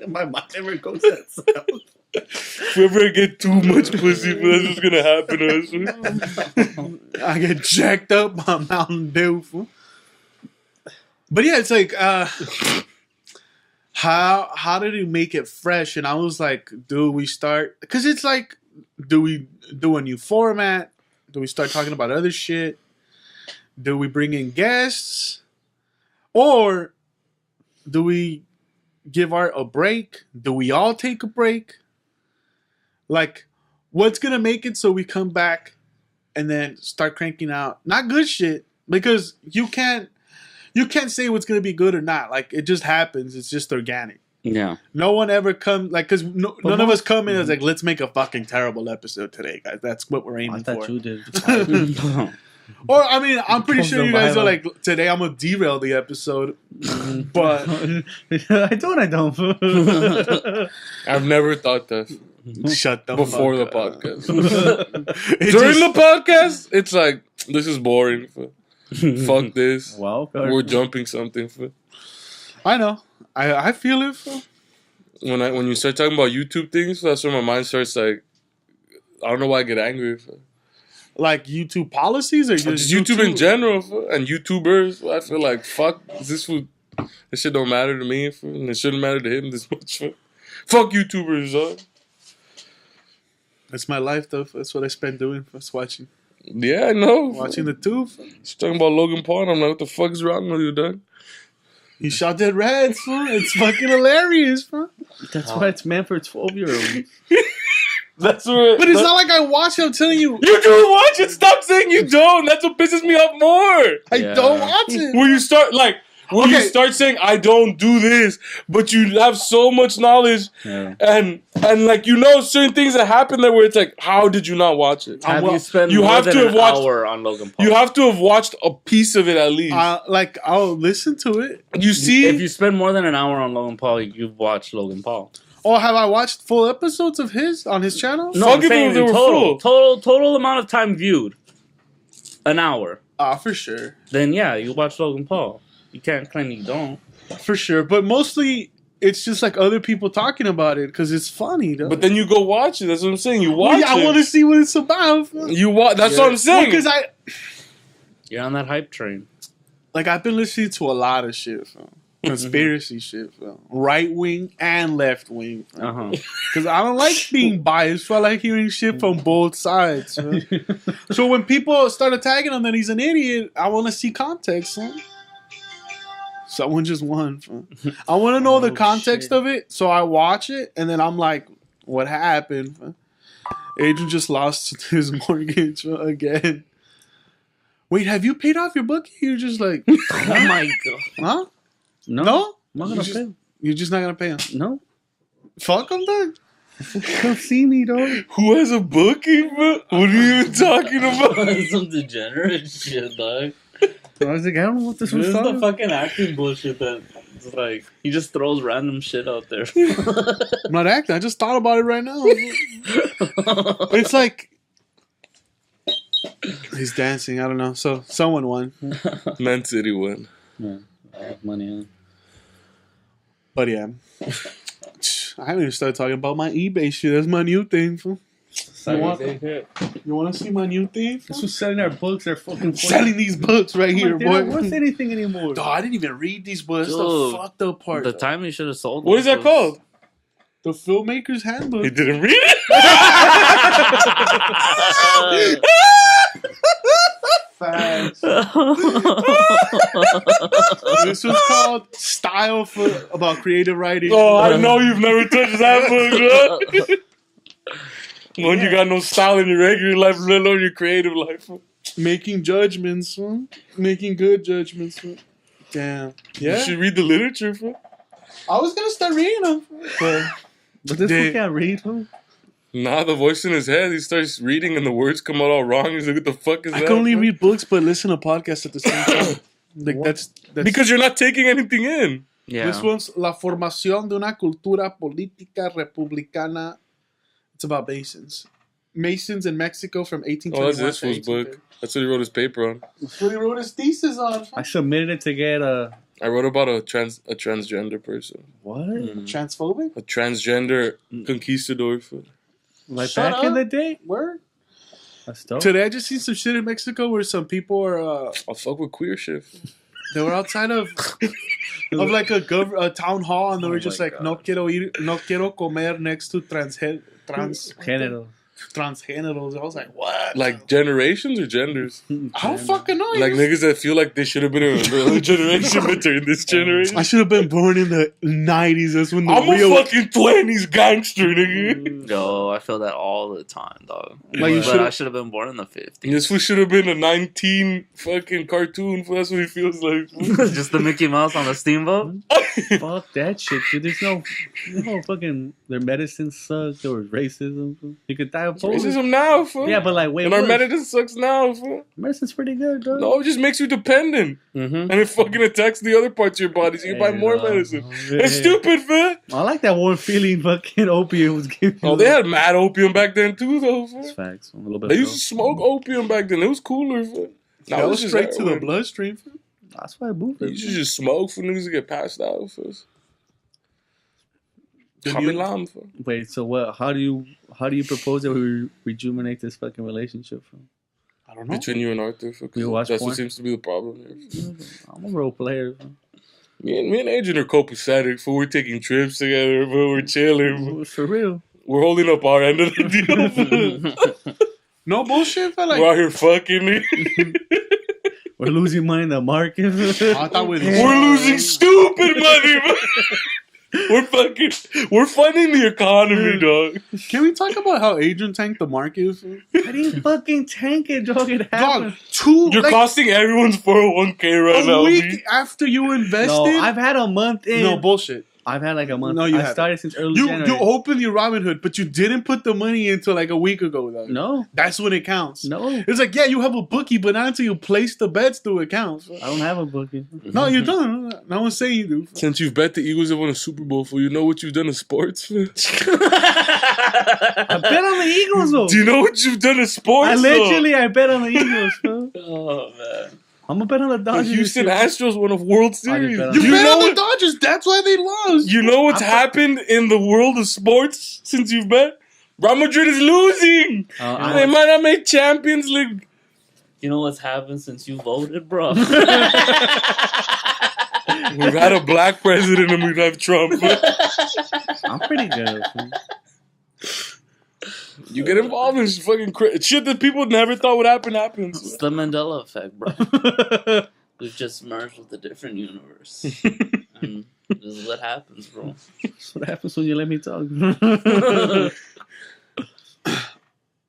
S5: My mind never goes that south.
S4: If we ever get too much pussy, that's what's gonna happen to us.
S3: I get jacked up by Mountain Dew. Fool. But yeah, it's like, how did he make it fresh? And I was like, do we start? Because it's like, do we do a new format? Do we start talking about other shit? Do we bring in guests? Or do we give Art a break? Do we all take a break? Like, what's going to make it so we come back and then start cranking out not good shit? Because you can't say what's going to be good or not. Like, it just happens. It's just organic.
S6: Yeah.
S3: No one ever comes, like, because none of us come in as like, let's make a fucking terrible episode today, guys. That's what we're
S5: I
S3: aiming
S5: thought
S3: for.
S5: you did.
S3: Or, I mean, I'm pretty
S5: Comes
S3: sure you
S5: the
S3: guys
S5: vibe.
S3: are like, today I'm going to derail the episode. But
S5: I don't.
S4: I've never thought that
S3: shut the
S4: before the
S3: fuck up.
S4: podcast.
S3: It
S4: During
S3: just-
S4: the podcast, it's like, this is boring. Fuck this.
S5: Well,
S4: We're jumping something.
S3: I know. I feel it. Fool.
S4: When you start talking about YouTube things, that's when my mind starts like, I don't know why I get angry.
S3: Like YouTube policies or
S4: Just YouTube in general and YouTubers. I feel like, fuck, this shit don't matter to me, and it shouldn't matter to him this much. Fuck YouTubers, dog.
S3: That's my life, though. That's what I spend doing. Just watching
S4: Yeah, I know.
S3: the tube.
S4: She's talking about Logan Paul, and I'm like, what the fuck is wrong with you, dog?
S3: He shot dead reds. Fool. It's fucking hilarious. Fool.
S5: That's why it's meant for 12-year-olds.
S4: That's what.
S3: But it's not like I watch it. I'm telling you,
S4: You do watch it. Stop saying you don't. That's what pisses me off more.
S3: I
S6: Yeah.
S3: don't watch it.
S4: When you start you
S3: Okay.
S4: start saying I don't do this, but you have so much knowledge,
S5: Yeah.
S4: and like certain things that happen there where it's like, how did you not watch it?
S6: Have
S3: well,
S6: you spent
S4: you
S6: more
S4: have
S6: than
S4: to
S6: an
S4: have watched-
S6: hour on Logan Paul?
S4: You have to have watched a piece of it at least.
S3: Like I'll listen to it.
S4: You see,
S6: If you spend more than an hour on Logan Paul, you've watched Logan Paul.
S3: Or have I watched full episodes of his on his channel?
S6: No,
S4: Fuck
S6: I'm
S4: if
S6: saying
S4: they
S6: in
S4: were
S6: total amount of time viewed, an hour.
S3: For sure.
S6: Then yeah, you watch Logan Paul. You can't claim you don't.
S3: For sure. But mostly it's just like other people talking about it because it's funny, though.
S4: but then you go watch it. That's what I'm saying. You watch
S3: I
S4: it.
S3: want to see what it's about.
S4: You watch. That's what I'm saying.
S3: Because
S6: You're on that hype train.
S3: I've been listening to a lot of shit, fam. Conspiracy shit, fam. Right wing and left wing. Because I don't like being biased. I like hearing shit from both sides. Fam. So when people start attacking him that he's an idiot, I want to see context. Fam. Someone just won. Fam. I want to know the context of it, so I watch it, and then I'm like, what happened? Fam? Adrian just lost his mortgage again. Wait, have you paid off your bookie? You're just like,
S6: Oh my god.
S3: huh?
S5: No,
S3: No?
S5: I'm not gonna pay.
S3: You're just not gonna pay him.
S5: No,
S3: Fuck him then.
S5: come see me, dog.
S4: Who has a bookie, bro? What are you even talking about?
S6: Some degenerate shit, dog.
S5: I was like, I don't know what this
S6: This
S5: was
S6: is the
S5: talking.
S6: fucking acting bullshit that it's like he just throws random shit out there.
S3: I'm not acting. I just thought about it right now. It's like he's dancing. I don't know. So someone won,
S4: Man City won.
S6: Yeah, I have money on.
S3: but yeah, I haven't even started talking about my eBay shit. That's my new thing. Fool. You want to see my new thing?
S5: This was selling our books. They're fucking
S3: Selling these books right here,
S5: They're not
S3: boy.
S5: worth anything anymore.
S3: Dog, I didn't even read these books. That's the
S6: Dude,
S3: fucked up part.
S6: The
S3: though.
S6: time you should have sold.
S4: What is
S6: those
S4: that called?
S3: The Filmmaker's Handbook.
S4: He didn't read it.
S3: Facts. This was called Style for about creative writing.
S4: Oh, I know you've never touched that book, bro. When you got no style in your regular life, let alone your creative life.
S3: Making judgments, huh? Making good judgments. Huh? Damn.
S4: You
S3: Yeah.
S4: should read the literature, fool.
S3: I was gonna start reading them, but
S5: But this
S3: They-
S5: fool can't read, fool.
S4: Nah, the voice in his head, he starts reading and the words come out all wrong. He's like, what the fuck is
S3: I
S4: that?
S3: can only
S4: fool?
S3: read books but listen to podcasts at the same time. Like that's
S4: Because you're not taking anything in.
S6: Yeah.
S3: this one's La Formación de una Cultura Política Republicana. It's about Masons. Masons in Mexico from 1821
S4: Oh, that's this
S3: to
S4: fool's book. That's what he wrote his paper on.
S3: That's what he wrote his thesis on.
S5: I submitted it to get a
S4: I wrote about a transgender person.
S5: what?
S3: Transphobic?
S4: A transgender conquistador. Fool.
S5: Like
S3: Shut
S5: back in
S3: up.
S5: the day?
S3: Word?
S5: That's dope.
S3: Today I just seen some shit in Mexico where some people are
S4: I'll fuck with queer shit.
S3: they were outside of like a town hall and they were just
S5: my
S3: like no quiero comer next to
S5: Género.
S3: transgenitals. I was like, what?
S4: Like generations or genders?
S3: I don't fucking know.
S4: Like niggas that feel like they should have been in another generation, but they're in this generation.
S3: I should have been born in the 90s. That's when the
S4: I'm
S3: real
S4: a fucking 20s gangster, nigga.
S6: Yo, I feel that all the time, dog.
S3: Like, you
S6: But
S3: should've-
S6: I should have been born in the 50s.
S4: This fool should have been a 19 fucking cartoon. Fool. That's what he feels like.
S6: Just the Mickey Mouse on the steamboat?
S5: Fuck that shit, dude. There's no fucking. Their medicine sucks. There was racism. Fool. You could die of polio.
S4: Racism now, fool.
S5: Yeah, but like, wait,
S4: And our
S5: what?
S4: medicine sucks now, fool.
S5: Medicine's pretty good, dog.
S4: No, it just makes you dependent.
S6: Mm-hmm.
S4: And it fucking attacks the other parts of your body, so you buy more medicine. It's stupid, fool.
S5: I like that one feeling fucking opium was giving.
S4: Oh, they had mad opium back then, too, though,
S5: That's
S4: fool.
S5: facts. A little bit.
S4: They used to smoke opium back then. It was cooler, fool. Now
S3: that
S4: it's
S3: was
S4: just
S3: straight to the
S4: heroin.
S3: bloodstream.
S5: That's why I moved
S4: You
S5: it.
S4: should just smoke for niggas to get passed out, fool. Kamilam, fool.
S5: Wait, so what? How do you propose that we rejuvenate this fucking relationship? From?
S3: I don't know.
S4: Between you and Arthur, fool, 'cause
S5: You watch
S4: that's
S5: porn?
S4: what seems to be the problem here.
S5: I'm a role player. Fool.
S4: Me and Adrian are copacetic, fool. We're taking trips together, fool. We're chilling, fool.
S5: For real.
S4: We're holding up our end of the deal, fool.
S3: No bullshit, fella.
S4: We're out here fucking.
S5: We're losing money in the market.
S3: I thought we'd
S4: We're losing stupid money, bro. We're funding the economy, dog.
S3: Can we talk about how Adrian tanked the market?
S5: How do you fucking tank it, dog? It
S3: Dog,
S5: happened.
S3: You're
S4: You're costing everyone's 401k right
S3: a
S4: now,
S3: week
S4: B.
S3: after you invested.
S5: No, I've had a month in.
S3: No bullshit.
S5: I've had like a month.
S3: No, you
S5: I
S3: haven't.
S5: started since early
S3: You
S5: January.
S3: opened your Robinhood, but you didn't put the money until like a week ago. Though.
S5: No,
S3: That's when it counts.
S5: no.
S3: It's like, yeah, you have a bookie, but not until you place the bets do it counts.
S5: I don't have a bookie.
S3: No, you don't. No one's saying you do.
S4: Since you've bet the Eagles have won a Super Bowl, for you know what you've done in sports?
S5: I bet on the Eagles, though.
S4: Do you know what you've done in sports?
S5: I bet on the Eagles, bro.
S6: Oh, man.
S5: I'm gonna bet on the
S4: The
S5: Dodgers.
S4: Houston
S5: this year.
S4: Astros won a World Series.
S5: bet on
S3: You
S4: You
S3: bet
S4: know
S3: on the
S4: what-
S3: Dodgers. That's why they lost.
S4: You know what's happened in the world of sports since you've bet? Real Madrid is losing. They might not make Champions League.
S6: You know what's happened since you voted, bro?
S4: We've had a black president and we've had Trump.
S5: I'm pretty good. Man.
S4: You get involved in fucking shit that people never thought would happen happens.
S6: It's the Mandela effect, bro. We've just merged with a different universe. And this is what happens, bro.
S5: That's what happens when you let me talk.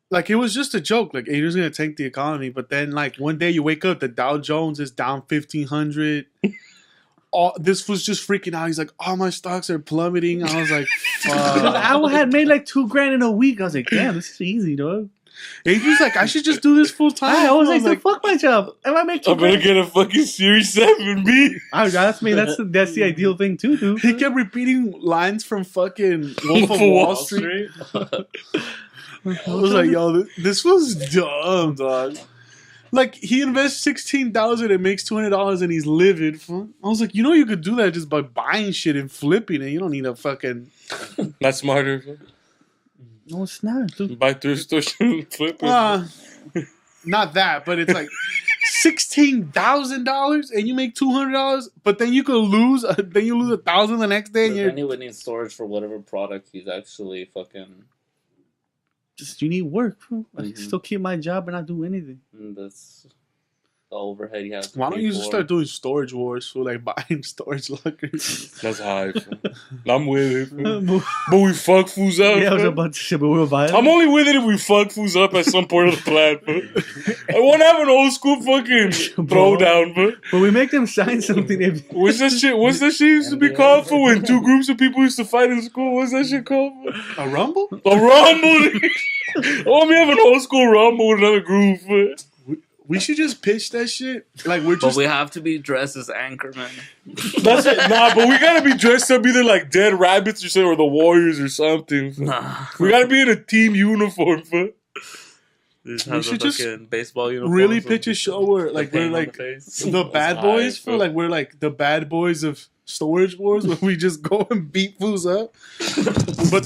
S3: Like, it was just a joke. Like, Adrian's going to tank the economy. But then, like, one day you wake up, the Dow Jones is down 1,500. This was just freaking out. He's like, all my stocks are plummeting. I was like, fuck.
S5: I had made like $2,000 in a week. I was like, damn, this is easy, dog.
S3: Adrian's like, I should just do this full time.
S5: I was like, so fuck my job. If I make
S4: I better
S5: $2,000,
S4: get a fucking Series 7B.
S5: that's me. That's the ideal thing too, dude.
S3: He kept repeating lines from fucking Wolf of Wall Street. I was like, yo, this was dumb, dog. Like, he invests $16,000 and makes $200 and he's livid. I was like, you know, you could do that just by buying shit and flipping it. You don't need a fucking.
S4: Not smarter.
S5: No, it's not, dude.
S4: Buy thrift stores and flip it.
S3: Not that, but it's like $16,000 and you make $200, but then you could lose. Then you lose $1,000 the next day. And
S6: Then he would need storage for whatever product he's actually fucking.
S5: Just you need work, bro. I can
S6: Mhm.
S5: still keep my job and not do anything.
S6: That's overhead. You have to
S3: Why don't
S6: pay
S3: you just
S6: for.
S3: start doing storage wars for like buying storage lockers?
S4: That's high. Fool. I'm with it. Fool. But we fuck fools up.
S5: Yeah, it was
S4: fool.
S5: a bunch of shit, but we were violent.
S4: I'm only with it if we fuck fools up at some point of the plan, fool. I want to have an old school fucking throwdown, fool.
S5: But we make them sign something. If
S4: What's that shit? What's that shit used to be called for when two groups of people used to fight in school? What's that shit called?
S3: A rumble?
S4: A rumble. I want me to have an old school rumble with another group. Fool.
S3: We should just pitch that shit. Like we're
S6: But
S3: just
S6: we have to be dressed as anchormen.
S4: That's it. Nah, but we gotta be dressed up either like dead rabbits or something, or the Warriors or something. Fool.
S6: Nah.
S4: We gotta be in a team uniform. Fool.
S6: Just
S3: We
S6: have
S3: should
S6: the
S3: just
S6: fucking baseball uniform.
S3: really pitch a show where like we're like the bad boys.
S4: high,
S3: Like we're like the bad boys of storage wars where we just go and beat fools up. But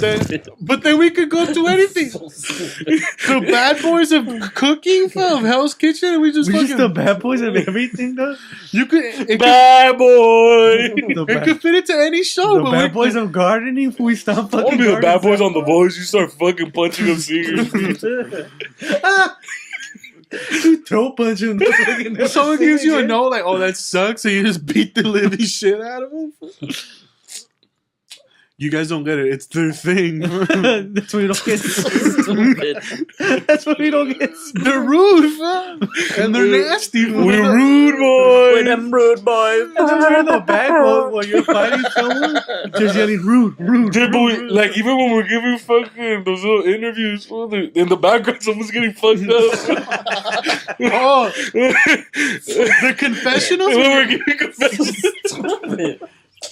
S3: then we could go do anything. The bad boys of cooking of Hell's Kitchen, and we just
S5: we
S3: fucking
S5: just the bad boys of everything, though.
S3: you could it
S4: Bad boy.
S5: The
S3: could, it could fit into any show.
S5: The
S3: but
S5: bad
S3: we,
S5: boys of gardening. We stop
S4: I want
S5: fucking.
S4: to be the bad
S5: gardening.
S4: boys on The Voice. You start fucking punching up singers.
S5: You throw punch him.
S3: someone gives you a no, like, oh, that sucks, so you just beat the living shit out of them. You guys don't get it. It's their thing.
S5: That's what we don't get.
S6: Stupid.
S5: That's what we don't get.
S3: They're rude, fam. And they're nasty. Fam.
S4: We're rude
S6: With
S4: boys.
S6: them rude boys.
S5: And then you're in the back while you're fighting someone, just yelling rude, rude.
S4: Dude, but like even when we're giving fucking those little interviews, fool, in the background someone's getting fucked up.
S3: Oh, the confessionals?
S4: When we're giving confessions.
S6: Stupid.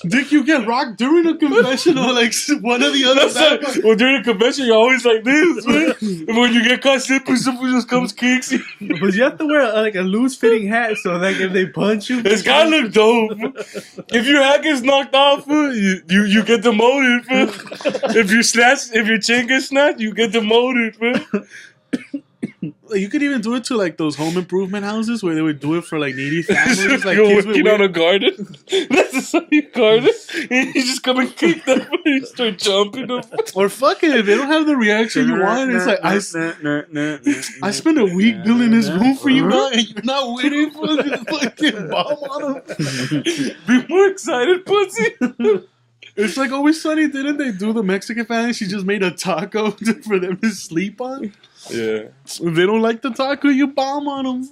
S3: Dick, you get rocked during a confessional, like one of the other
S4: That's
S3: side.
S4: like, well, during a convention, you're always like this, man. And when you get caught slipping, someone just comes kicks you.
S5: But you have to wear like a loose fitting hat so like if they punch you,
S4: It's gotta look dope. If your hat gets knocked off, you get demoted. If your chin gets snatched, you get demoted.
S3: Like, you could even do it to like those home improvement houses where they would do it for like needy families, like
S4: You're
S3: kids with
S4: working on a
S3: weird.
S4: garden. That's the side you garden. And you just come and kick them and you start jumping them.
S3: Or fucking, if they don't have the reaction you want, it's like I spent a week building this room for you, guys, and you're not waiting for this fucking bomb on them.
S4: Be more excited, pussy.
S3: It's like Always Sunny. Didn't they do the Mexican family? She just made a taco for them to sleep on.
S4: Yeah.
S3: If they don't like the taco, you bomb on them.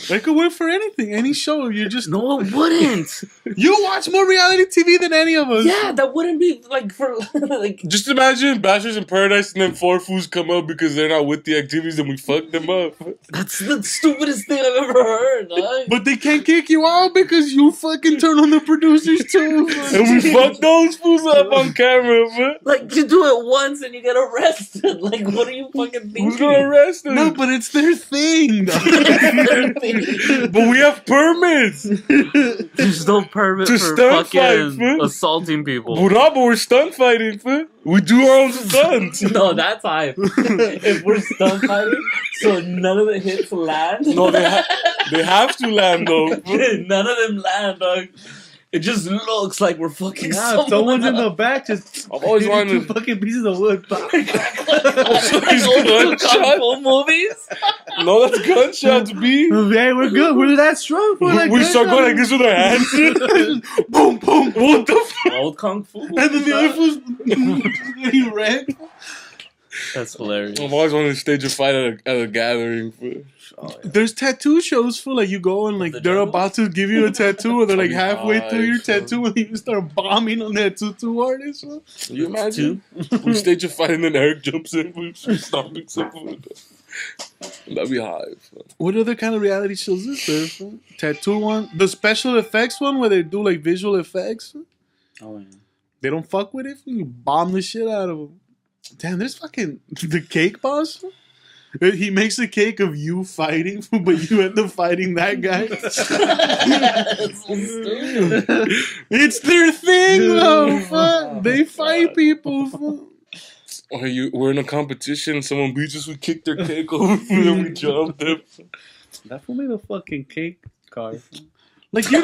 S3: That could work for anything, any show. You just
S6: No, it wouldn't.
S3: you watch more reality TV than any of us.
S6: Yeah, that wouldn't be like for like.
S4: Just imagine Bachelors in Paradise and then 4 fools come up because they're not with the activities and we fuck them up.
S6: That's the stupidest thing I've ever heard. Dog.
S3: But they can't kick you out because you fucking turn on the producers too.
S4: And we fuck those fools up on camera, man.
S6: Like you do it once and you get arrested. Like what are you fucking thinking?
S4: Who's gonna arrest them?
S3: No, but it's their thing. Though.
S4: But we have permits.
S6: There's no permit
S4: To
S6: for
S4: stunt fight,
S6: fucking
S4: man.
S6: assaulting people.
S4: But we're stunt fighting, man. We do our own stunts.
S6: No, that's hype. If we're stunt fighting, so none of the hits land.
S4: No, they have to land though.
S6: None of them land, dog. It just looks like we're fucking
S5: Nah, someone's in the back just
S4: I've always
S5: hitting
S4: wanted-
S5: 2 fucking pieces of wood.
S4: These
S6: old
S4: gunshots.
S6: kung fu movies.
S4: No, that's gunshots, B.
S5: Hey, we're good. We're that strong. We're like
S4: We start going like this with our hands.
S3: Boom, boom.
S4: What the fuck?
S6: Old kung fu.
S3: And then the other fools he ran.
S6: That's hilarious.
S4: I've always wanted to stage a fight at a gathering.
S3: There's tattoo shows for like you go and like
S6: The
S3: they're
S6: jungle?
S3: about to give you a tattoo or they're like halfway through your
S4: Nice.
S3: tattoo and you start bombing on that tattoo artist.
S4: Can you imagine? We stage a fight and then Eric jumps in. We stomping someone. That'd be high.
S3: What other kind of reality shows is there? Fool? Tattoo one, the special effects one where they do like visual effects.
S6: Oh, yeah.
S3: They don't fuck with it. You bomb the shit out of them. Damn, there's fucking the cake boss. Fool? He makes a cake of you fighting, fool, but you end up fighting that guy.
S6: That's so stupid.
S3: It's their thing, though. Fuck. They fight people. Fool.
S4: Or we're in a competition, someone beats us, we kick their cake over, and then we jump them.
S5: That fool made a fucking cake car.
S3: Like you,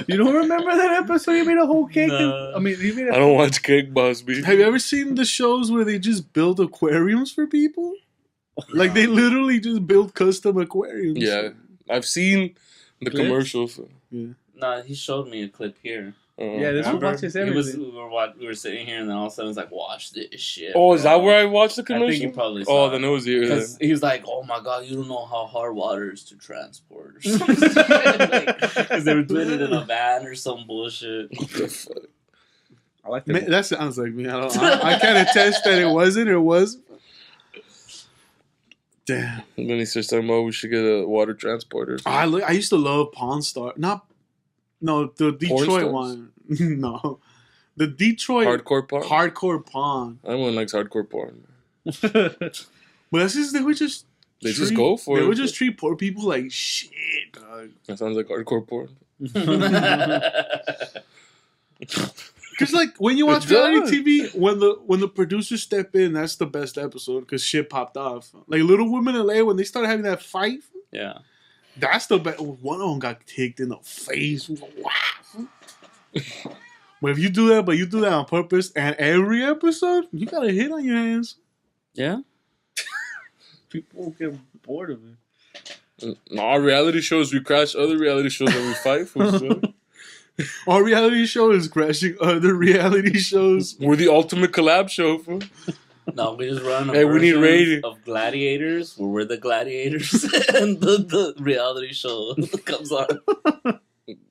S5: You don't remember that episode? You made a whole cake.
S6: No.
S5: I mean, you made
S4: I
S5: a.
S4: don't watch Cake Boss, B.
S3: have you ever seen the shows where they just build aquariums for people? Like they literally just build custom aquariums.
S4: Yeah, I've seen the
S5: Clips?
S4: commercials.
S6: Nah, he showed me a clip here.
S5: Yeah, this one watches everything.
S6: We were sitting here, and then all of a sudden it's like, watch this shit.
S4: Oh, is that
S6: bro.
S4: where I watched the
S6: I
S4: commercial?
S6: think you probably saw
S4: Oh, then it was here.
S6: Because he was like, "Oh my god, you don't know how hard water is to transport," or something. Because they were doing it in a van or some bullshit.
S4: What the fuck?
S5: I like
S3: Man,
S5: that.
S3: that sounds like me. I can't attest that it wasn't or was. Damn.
S4: And then he starts talking about we should get a water transporter.
S3: I used to love Pawn Star. The Detroit
S4: stars?
S3: one. No. The Detroit
S4: Hardcore porn.
S3: hardcore Pawn.
S4: Everyone likes hardcore porn.
S3: But that's just, they would just
S4: Go for
S3: They
S4: it.
S3: would just treat poor people like shit, dog.
S4: That sounds like hardcore porn.
S3: Because like when you watch
S4: It does.
S3: reality TV, when the producers step in, that's the best episode because shit popped off. Like Little Women in LA, when they started having that fight,
S6: Yeah.
S3: that's the best. One of them got kicked in the face. Wow. But if you do that, on purpose, and every episode, you got a hit on your hands.
S6: Yeah.
S5: People get bored of it.
S4: Our reality shows, we crash other reality shows and we fight for stuff.
S3: Our reality show is crashing other reality shows.
S4: We're the ultimate collab show. Fool.
S6: No, we just run a
S4: Hey, we need
S6: version
S4: rating.
S6: of Gladiators, where we're the gladiators, and the reality show comes on.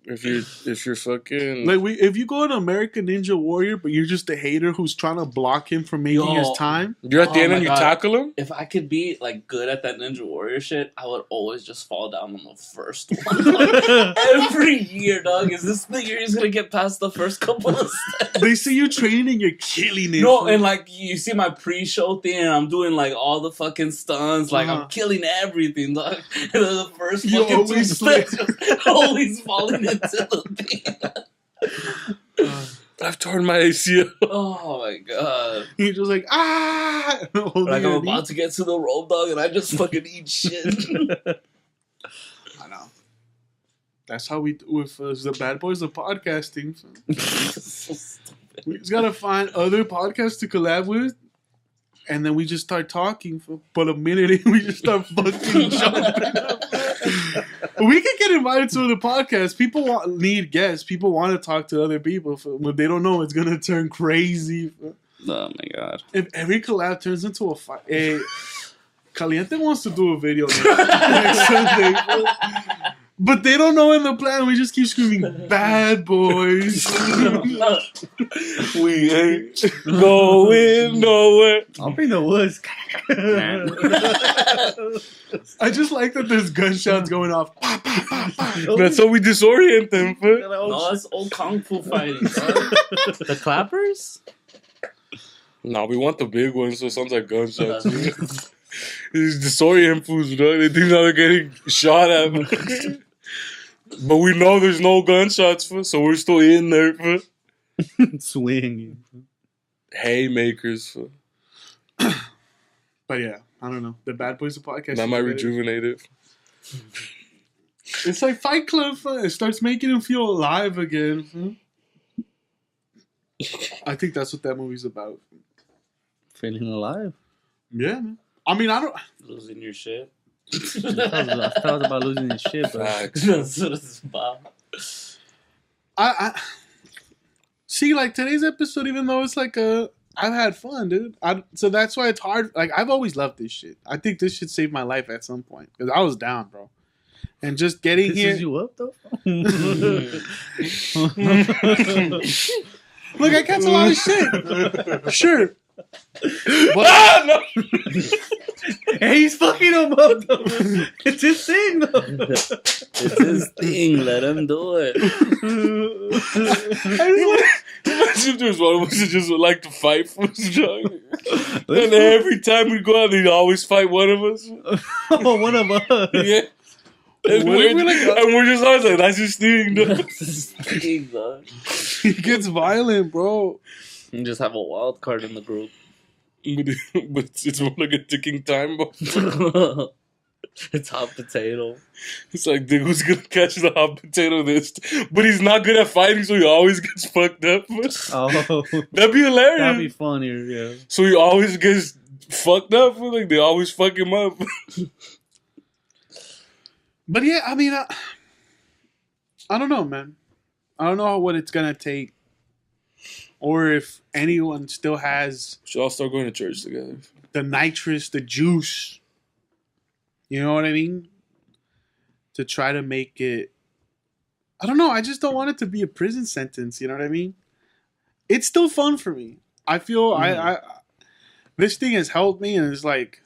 S4: If you're fucking
S3: Like if you go on American Ninja Warrior, but you're just a hater who's trying to block him from making his time.
S4: you're at the
S6: Oh
S4: end
S6: my
S4: and you
S6: God.
S4: tackle him.
S6: If I could be like good at that Ninja Warrior shit, I would always just fall down on the first one. Every year, dog. Is this the year he's gonna get past the first couple of steps?
S3: They see you training and you're killing it.
S6: No, and like you see my pre-show thing, and I'm doing like all the fucking stunts, like
S3: Uh-huh.
S6: I'm killing everything, dog. And then the first
S3: You
S6: fucking two
S3: always
S6: steps, just always falling into the thing.
S4: I've torn my ACL.
S6: Oh my god!
S3: you're just like
S6: Like I'm about to get to the rope, dog, and I just fucking eat shit.
S3: I know. That's how we do with the Bad Boys of podcasting.
S6: So stupid.
S3: We just gotta find other podcasts to collab with, and then we just start talking. But a minute in, we just start fucking jumping up. We can get invited to the podcast. People need guests. People want to talk to other people, but they don't know it's gonna turn crazy.
S6: Oh my god!
S3: If every collab turns into a fight, Caliente wants to do a video next Sunday, but they don't know in the plan. We just keep screaming, "Bad boys."
S4: We ain't going nowhere.
S5: I'll bring the woods.
S3: I just like that there's gunshots going off.
S4: That's how we disorient them. Fool.
S6: No, that's old kung fu fighting. Dog. The clappers?
S4: No, we want the big ones, so it sounds like gunshots. These disorient fools, dog. They think now they're getting shot at. But we know there's no gunshots, fool, so we're still in there. Fool.
S5: Swinging.
S4: Haymakers. Fool.
S3: But yeah, I don't know. The Bad Boys of podcast.
S4: That might rejuvenate it.
S3: It's like Fight Club. It starts making him feel alive again. I think that's what that movie's about.
S5: Feeling alive.
S3: Yeah, man. I mean, I don't.
S6: Losing your shit.
S5: I thought about losing his shit, but
S4: Facts.
S6: That's what it's about.
S3: I see. Like today's episode, even though it's like I've had fun, dude. So that's why it's hard. Like I've always loved this shit. I think this shit saved my life at some point because I was down, bro. And just getting
S5: pisses
S3: here.
S5: you up though.
S3: Look, I catch a lot of shit. Sure. But
S5: Hey, he's fucking him up though. It's his thing though.
S6: It's his thing. Let him do it.
S4: Imagine if there's one of us that just would like to fight for us, dog. And every time we go out, they always fight one of us.
S5: Oh, one of us.
S4: Yeah. And
S3: What if
S4: we're just always like, that's his thing, dog.
S6: That's his thing, dog.
S3: he gets violent, bro.
S6: You just have a wild card in the group.
S4: But it's more like a ticking time bomb.
S6: It's hot potato.
S4: It's like, dude, who's gonna catch the hot potato this? But he's not good at fighting, so he always gets fucked up.
S5: Oh,
S4: That'd be hilarious.
S5: that'd be funnier. Yeah.
S4: So he always gets fucked up. Fool. Like they always fuck him up.
S3: But yeah, I mean, I don't know, man. I don't know what it's gonna take, or if anyone still has
S4: Should all start going to church together.
S3: the nitrous, the juice. You know what I mean? To try to make it. I don't know. I just don't want it to be a prison sentence. You know what I mean? It's still fun for me. I feel I this thing has helped me, and it's like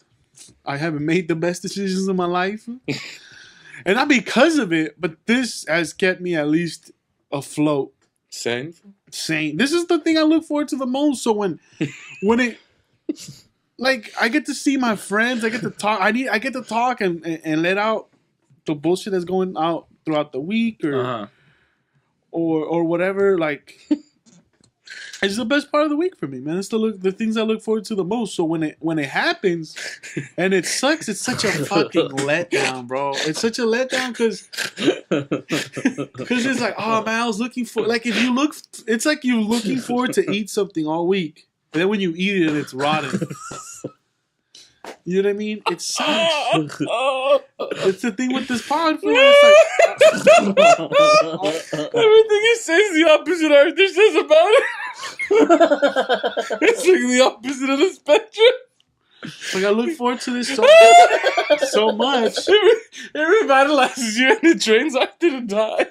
S3: I haven't made the best decisions of my life, and not because of it, but this has kept me at least afloat.
S4: Same.
S3: Sane. This is the thing I look forward to the most. So when it, like, I get to see my friends, I get to talk. I get to talk and let out the bullshit that's going out throughout the week or whatever. Like, it's the best part of the week for me, man. It's the things I look forward to the most. So when it happens and it sucks, it's such a fucking letdown, bro. It's such a letdown because it's like, oh man, I was looking for, like, if you look, it's like you're looking forward to eat something all week, and then when you eat it, it's rotten. You know what I mean? It sucks. It's the thing with this pod. It's like,
S4: Everything he says is the opposite of everything he says about it. It's like the opposite of the spectrum.
S3: like, I look forward to this so much.
S4: It revitalizes you and it trains after to die.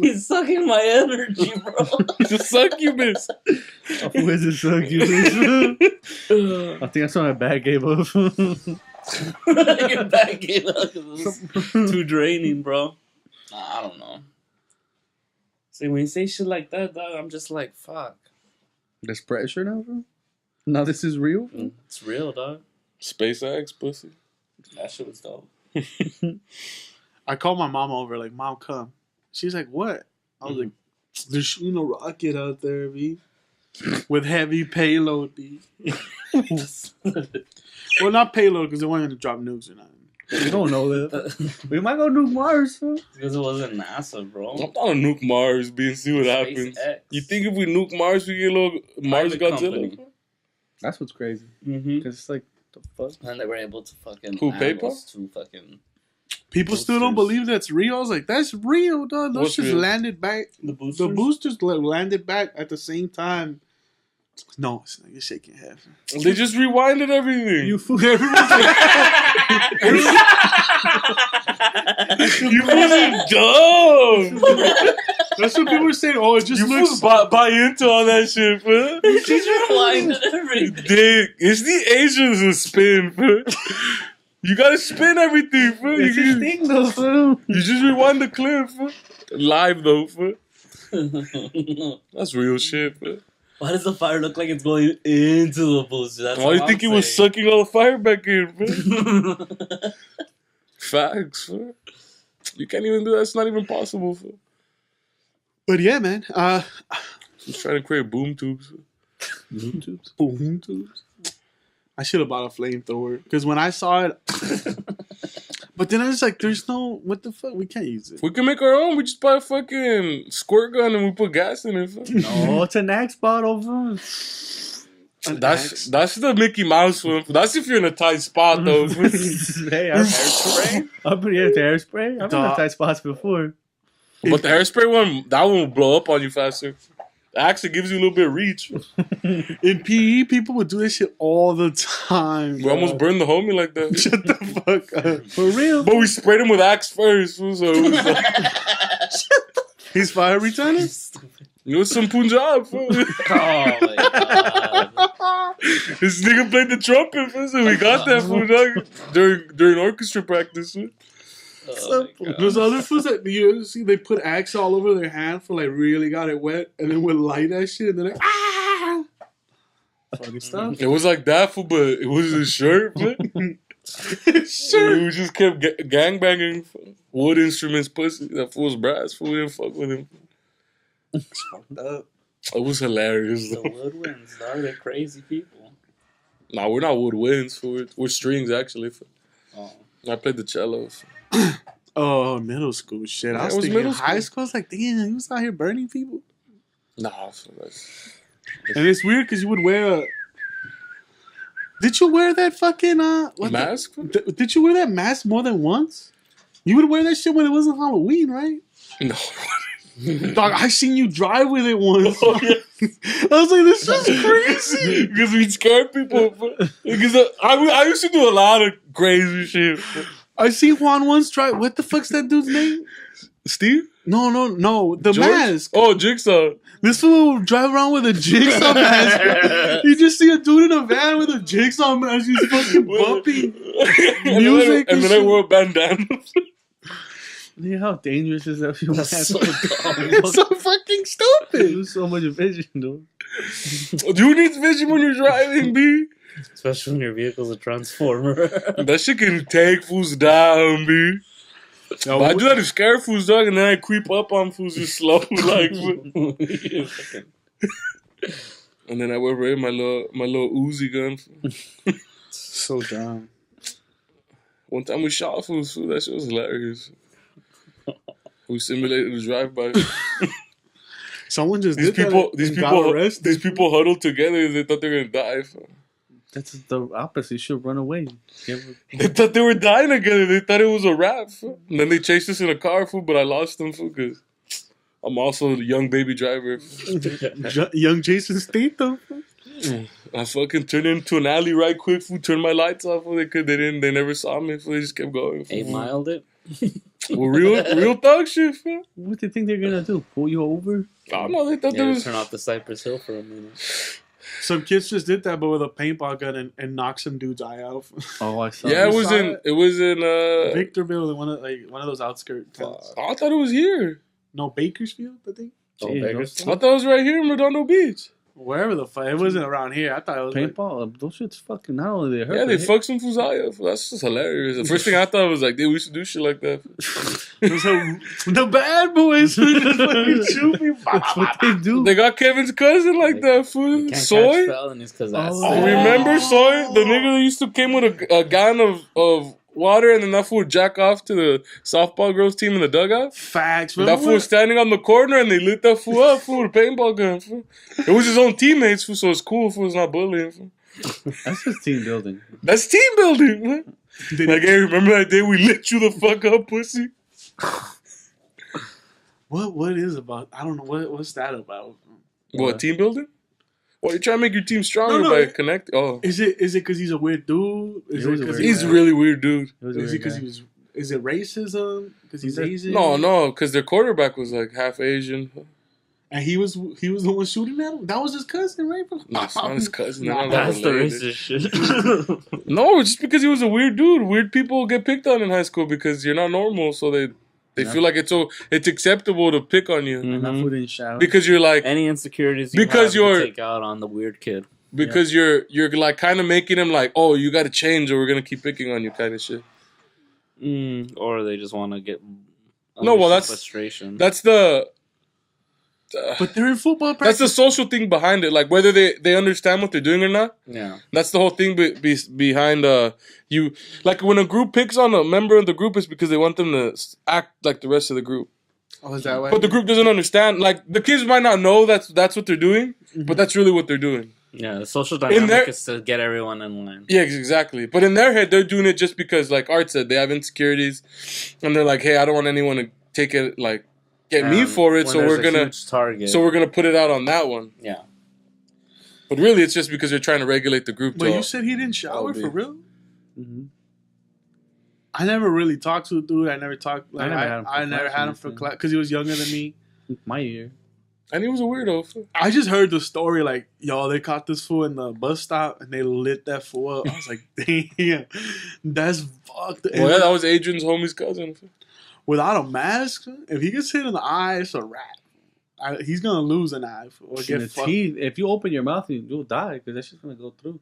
S6: He's sucking my energy, bro.
S4: It's a succubus.
S5: Who is it, succubus? I think that's when my back gave up.
S6: Your back gave up 'cause it was too draining, bro. Nah, I don't know. See, when you say shit like that, dog, I'm just like, fuck.
S5: There's pressure now, bro? Now this is real?
S6: It's real, dog.
S4: SpaceX, pussy.
S6: That shit was dope.
S3: I called my mom over, like, Mom, come. She's like, what? I was like, there's shooting a rocket out there, B. With heavy payload, B. Well, not payload, because they wanted to drop nukes or nothing.
S5: We don't know that. We might go nuke Mars, huh?
S6: Because it wasn't NASA, bro.
S4: I'm trying to nuke Mars, B, and see what happens.
S6: SpaceX.
S4: You think if we nuke Mars, we get a little Mars
S6: Private
S4: Godzilla?
S6: company.
S5: That's what's crazy.
S6: Mm-hmm.
S5: Because it's like, the fuck?
S6: And they were able to fucking
S4: Who,
S6: animals to fucking
S3: People still don't believe that's real. I was like, that's real, dog. Those
S4: What's
S3: just
S4: real?
S3: landed back.
S6: the boosters.
S3: The boosters landed back at the same time. No, it's not. You're shaking your head.
S4: They just rewinded everything.
S5: You fool.
S4: You wasn't dumb.
S3: That's what people were saying. Oh, it just
S4: You
S3: looks.
S4: fools buy into all that shit, man.
S6: She's rewinded everything.
S4: Dick, it's the Asians who spin, man. You gotta spin everything, man.
S5: It's his thing, though, fool.
S4: You just rewind the clip, man. Live though, man. That's real shit, man.
S6: Why does the fire look like it's going into the booster? That's
S4: Why do you think he was sucking all the fire back in, man? Facts, man. You can't even do that. It's not even possible, man.
S3: But yeah, man.
S4: Just trying to create boom tubes.
S3: Boom tubes. I should have bought a flamethrower because when I saw it, but then I was like, "There's no what the fuck. We can't use it."
S4: We can make our own. We just buy a fucking squirt gun and we put gas in it. Fam.
S5: No, it's an Axe bottle, fool.
S4: That's the Mickey Mouse one. That's if you're in a tight spot though.
S5: Hey, hairspray? I've been here to hairspray. I've been in tight spots before.
S4: But the hairspray one, that one will blow up on you faster. It actually gives you a little bit of reach.
S3: In PE, people would do this shit all the time.
S4: We almost burned the homie like that.
S3: Shut the fuck up.
S5: For real?
S4: But we sprayed him with Axe first. So it was like,
S3: He's fire retardant?
S4: it was some Punjab.
S6: Oh my god.
S4: This nigga played the trumpet. So we got that fool dog during orchestra practice. Man.
S6: Oh my god.
S3: Those other fools that you see, they put Axe all over their hand for like really got it wet, and then would light that shit, and they're like, ah! Funny stuff.
S4: It was like that, fool, but it was his shirt, man.
S3: Sure.
S4: We just kept gangbanging wood instruments, pussy. That fool's brass, fool. We didn't fuck with him.
S3: Fucked up.
S4: It was hilarious,
S6: The
S4: though.
S6: woodwinds, dog. They're crazy people.
S4: Nah, we're not woodwinds, fool. We're strings, actually. Fool.
S6: Oh.
S4: I played the cello. Fool.
S3: Oh, middle school shit.
S4: Yeah,
S3: I was
S4: it was
S3: thinking
S4: middle
S3: high
S4: school.
S3: school. I was like, damn, he was out here burning people.
S4: Nah, fool, that's...
S3: And it's weird because you would wear Did you wear that fucking
S4: Mask?
S3: Did you wear that mask more than once? You would wear that shit when it wasn't Halloween, right?
S4: No.
S3: Dog, I seen you drive with it once.
S4: Oh, yeah.
S3: I was like, this is crazy.
S4: Because we scare people. Because I used to do a lot of crazy shit.
S3: I seen Juan once drive. What the fuck's that dude's name?
S4: Steve?
S3: No. The
S4: George?
S3: mask.
S4: Oh, Jigsaw.
S3: This fool will drive around with a jigsaw mask. You just see a dude in a van with a jigsaw mask. He's fucking bumping music.
S4: And then I wore a bandana.
S5: Yeah, how dangerous is that?
S6: That's so dumb.
S3: It's so fucking stupid.
S5: Lose so much vision, dude.
S4: You need vision when you're driving, B.
S6: Especially when your vehicle's a transformer.
S4: That shit can take fools down, B. But I do that to scare fools, dog, and then I creep up on fools just slow, like. And then I wear my little Uzi gun.
S3: So dumb.
S4: One time we shot fools, fool. That shit was hilarious. We simulated a drive-by.
S3: Someone just
S4: These
S3: did
S4: people,
S3: that
S4: these
S3: and got
S4: people,
S3: arrested.
S4: these people huddled together. They thought they were gonna die. Fool.
S5: That's the opposite. You should run away.
S4: They thought they were dying together. They thought it was a rap. Fool. And then they chased us in a car, fool. But I lost them, fool, because I'm also a young baby driver.
S3: Young Jason Statham.
S4: I fucking turned into an alley right quick, fool. Turned my lights off. Fool. They never saw me. Fool. They just kept going. Fool.
S6: 8 miled it.
S4: Well, real thug shit, fool.
S5: What do you think they're gonna do? Pull you over?
S4: I don't know. They thought there
S6: Yeah,
S4: was.
S6: turn off the Cypress Hill for a minute.
S3: Some kids just did that, but with a paintball gun and knocked some dude's eye out.
S5: Oh, I saw.
S4: Yeah,
S5: that.
S4: it was in
S3: Victorville, one of those outskirts towns.
S4: I thought it was here.
S3: No, Bakersfield, I think.
S6: Oh,
S5: Jeez,
S6: beggars.
S4: I thought it was right here in Redondo Beach.
S3: Wherever the fuck. It wasn't around here. I thought it was like,
S5: Paintball. Those shit's fucking. Not only they hurt.
S4: Yeah, they
S5: hit.
S4: fucked some fools eye up. That's just hilarious. The first thing I thought was like, dude, we should do shit like that.
S3: so, the bad boys just fucking shoot me.
S5: That's what they do.
S4: They got Kevin's cousin like that, fool.
S6: Can't
S4: Soy.
S6: catch felonies because that's
S5: Oh.
S4: Remember Soy? The nigga that used to came with a gallon of water and then that fool would jack off to the softball girls team in the dugout.
S3: Facts.
S4: That fool was standing on the corner and they lit that fool up, fool, with a paintball gun, fool. It was his own teammates, fool, so it's cool, fool, it's not bullying, fool.
S5: That's just team building.
S4: That's team building, man. Like, hey, remember that day we lit you the fuck up, pussy?
S3: What is about? I don't know. What's that about?
S4: What, team building? Well, you're trying to make your team stronger
S3: No,
S4: by connecting. Oh.
S3: Is it because he's a weird dude? Is
S5: He
S3: it
S5: was a
S3: because
S5: weird
S4: He's a
S5: guy.
S4: really weird dude.
S5: It was a
S3: Is it
S5: weird
S3: because
S5: guy.
S3: he was? Is it racism? Because he's
S5: Is it-
S3: Asian?
S4: No, because their quarterback was like half Asian.
S3: And he was the one shooting at him. That was his cousin, right?
S4: No, it's not his cousin. They're
S3: Nah,
S4: not
S6: That's the
S4: related.
S6: racist shit.
S4: No, just because he was a weird dude. Weird people get picked on in high school because you're not normal, so they feel like it's acceptable to pick on you
S5: And that fool didn't shout.
S4: because you're like
S6: Any insecurities you
S4: Because
S6: have, you
S4: you're-
S6: take out on the weird kid.
S4: because you're like kind of making him like, oh, you got to change or we're gonna keep picking on you, kind of shit.
S6: Or they just want to get
S4: No, well, that's-
S6: frustration.
S4: That's the
S3: But they're in football
S4: that's
S3: practice.
S4: the social thing behind it. Like whether they understand what they're doing or not.
S6: yeah.
S4: That's the whole thing behind you. Like when a group picks on a member of the group, it's because they want them to act like the rest of the group.
S3: Oh, is that way?
S4: But the group doesn't understand. Like the kids might not know that's what they're doing, but that's really what they're doing.
S6: Yeah, the social dynamic
S4: their-
S6: is to get everyone in line.
S4: Yeah, exactly. But in their head, they're doing it just because, like Art said, they have insecurities, and they're like, "Hey, I don't want anyone to take it, like, get me for it,
S6: When
S4: so
S6: there's
S4: we're
S6: a
S4: gonna,
S6: huge target.
S4: so we're gonna put it out on that one."
S6: yeah.
S4: But really, it's just because they're trying to regulate the group.
S3: But
S4: to
S3: you said he didn't shower
S4: be.
S3: for real?
S5: Mm-hmm.
S3: I never really talked to the dude. I never talked. Like,
S5: I never had him for
S3: I never had him for
S5: class or
S3: class because he was younger than me.
S5: My year.
S4: and he was a weirdo.
S3: I just heard the story like, yo, they caught this fool in the bus stop and they lit that fool up. I was like, damn, that's fucked.
S4: Well, yeah, that was Adrian's homie's cousin.
S3: Without a mask, if he gets hit in the eye, it's a wrap. He's gonna lose an eye or
S5: In
S3: get
S5: the
S3: fucked.
S5: teeth, if you open your mouth, you'll die because that's just gonna go through.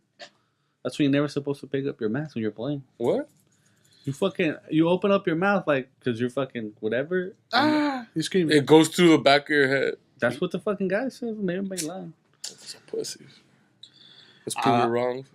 S5: That's when you're never supposed to pick up your mask when you're playing.
S4: What?
S5: You open up your mouth like because you're fucking whatever.
S3: You're screaming.
S4: It goes through the back of your head.
S5: That's what the fucking guy says. Made everybody lie.
S4: It's a pussy. Let's prove it wrong.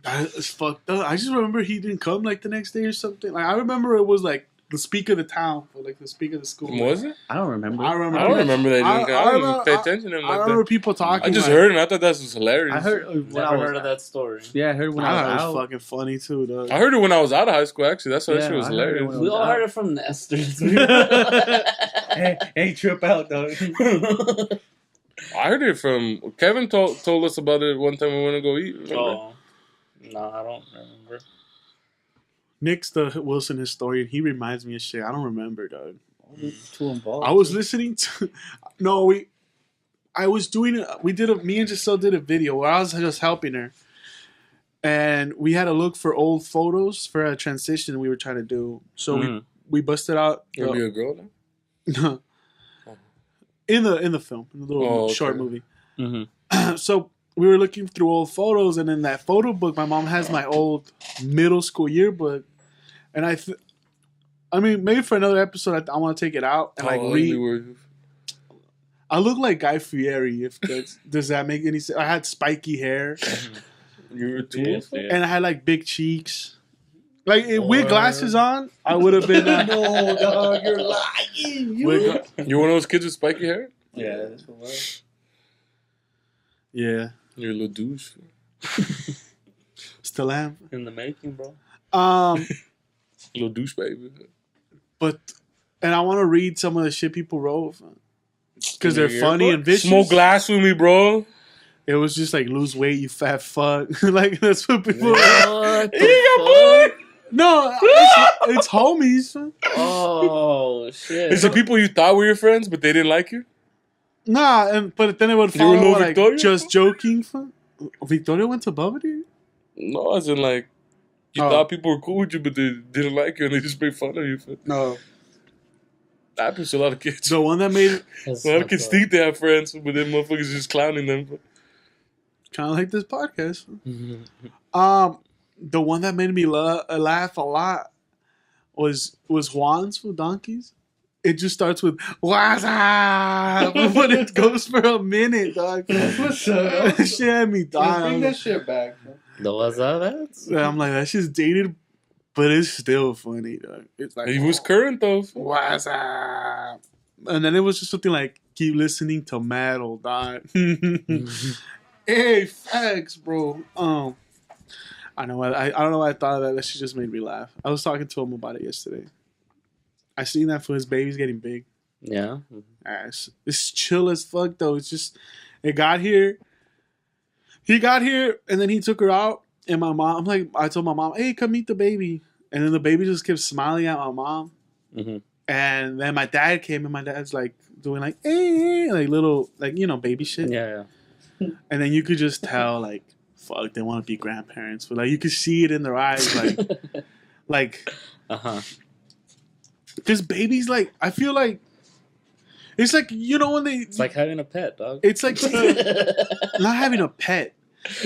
S3: That is fucked up. I just remember he didn't come like the next day or something. Like I remember it was like the speak of the town, or like the speak of the school.
S4: Was it?
S5: I don't remember.
S3: I remember.
S4: I don't remember that.
S3: I
S4: I don't pay attention to him
S3: I
S4: like
S3: remember
S4: that.
S3: people talking.
S4: I just
S3: like,
S4: heard it and I thought that was hilarious.
S5: I heard when
S6: Never
S5: I was
S6: heard of that story.
S5: Yeah, I heard when
S3: I
S5: I
S3: thought it
S5: was
S3: was
S5: out.
S3: fucking funny too, though.
S4: I heard it when I was out of high school, actually. That's why that
S5: Yeah,
S4: shit was
S5: I heard it
S4: hilarious.
S5: when
S6: We all heard it from Nestor.
S5: hey, trip out, dog.
S4: I heard it from Kevin told us about it one time we went to go eat. Remember?
S6: Oh, no, I don't remember.
S3: Nick's the Wilson historian. He reminds me of shit. I don't remember, dog.
S5: Too involved.
S3: I was listening to. No, I was doing it. Me and Giselle did a video where I was just helping her, and we had to look for old photos for a transition we were trying to do. So we busted out.
S4: You gonna be a girl now?
S3: in the film, in the little short
S4: okay.
S3: movie.
S6: Mm-hmm.
S3: So we were looking through old photos, and in that photo book, my mom has my old middle school yearbook, and I mean, maybe for another episode, I want to take it out and read. I look like Guy Fieri. If does that make any sense? I had spiky hair,
S4: You were too old.
S3: and I had like big cheeks. Like with glasses on, I would have been.
S5: No, dog, you're lying.
S4: You're one of those kids with spiky hair?
S5: Yeah, that's what it was.
S3: Yeah,
S4: You're a little douche.
S3: still am.
S6: In the making, bro.
S4: Little douche, baby.
S3: And I want to read some of the shit people wrote because they're funny and vicious.
S4: Smoke glass with me, bro.
S3: It was just like lose weight, you fat fuck. Like that's what people.
S6: What the fuck?
S3: No, it's homies.
S6: Oh, shit.
S4: Is it people you thought were your friends, but they didn't like you?
S3: Nah, but then it would
S4: You were
S3: follow
S4: no
S3: like
S4: Victoria?
S3: just joking. Victoria went to Bubba.
S4: No, as in like, you thought people were cool with you, but they didn't like you, and they just made fun of you.
S3: No,
S4: That happens to a lot of kids.
S3: the one that made
S6: That's
S4: A lot of
S6: fucked
S4: kids
S6: up.
S4: think they have friends, but then motherfuckers just clowning them.
S3: kind of like this podcast. The one that made me laugh a lot was Juan's for donkeys. It just starts with "What's up?" but it goes for a minute, dog.
S5: What's up?
S3: That shit had me
S5: Bring
S3: dying.
S5: that shit back. Man.
S6: The what's up, ads?
S3: I'm like, that shit's dated, but it's still funny, dog. It's like
S4: He was current, though.
S3: "What's up?" And then it was just something like, "Keep listening to metal, dog." Hey, facts, bro. I know. I don't know why I thought of that. That shit just made me laugh. I was talking to him about it yesterday. I seen that for his baby's getting big.
S6: Yeah.
S3: It's chill as fuck though. It's just it got here. He got here and then he took her out. And my mom, I told my mom, "Hey, come meet the baby." And then the baby just kept smiling at my mom.
S6: Mm-hmm.
S3: And then my dad came and my dad's like doing like, "Hey," like little like baby shit.
S6: Yeah.
S3: And then you could just tell like, fuck, they want to be grandparents. But like you could see it in their eyes, like. Because babies, like, I feel like it's like when they.
S6: It's like having a pet, dog.
S3: It's like not having a pet.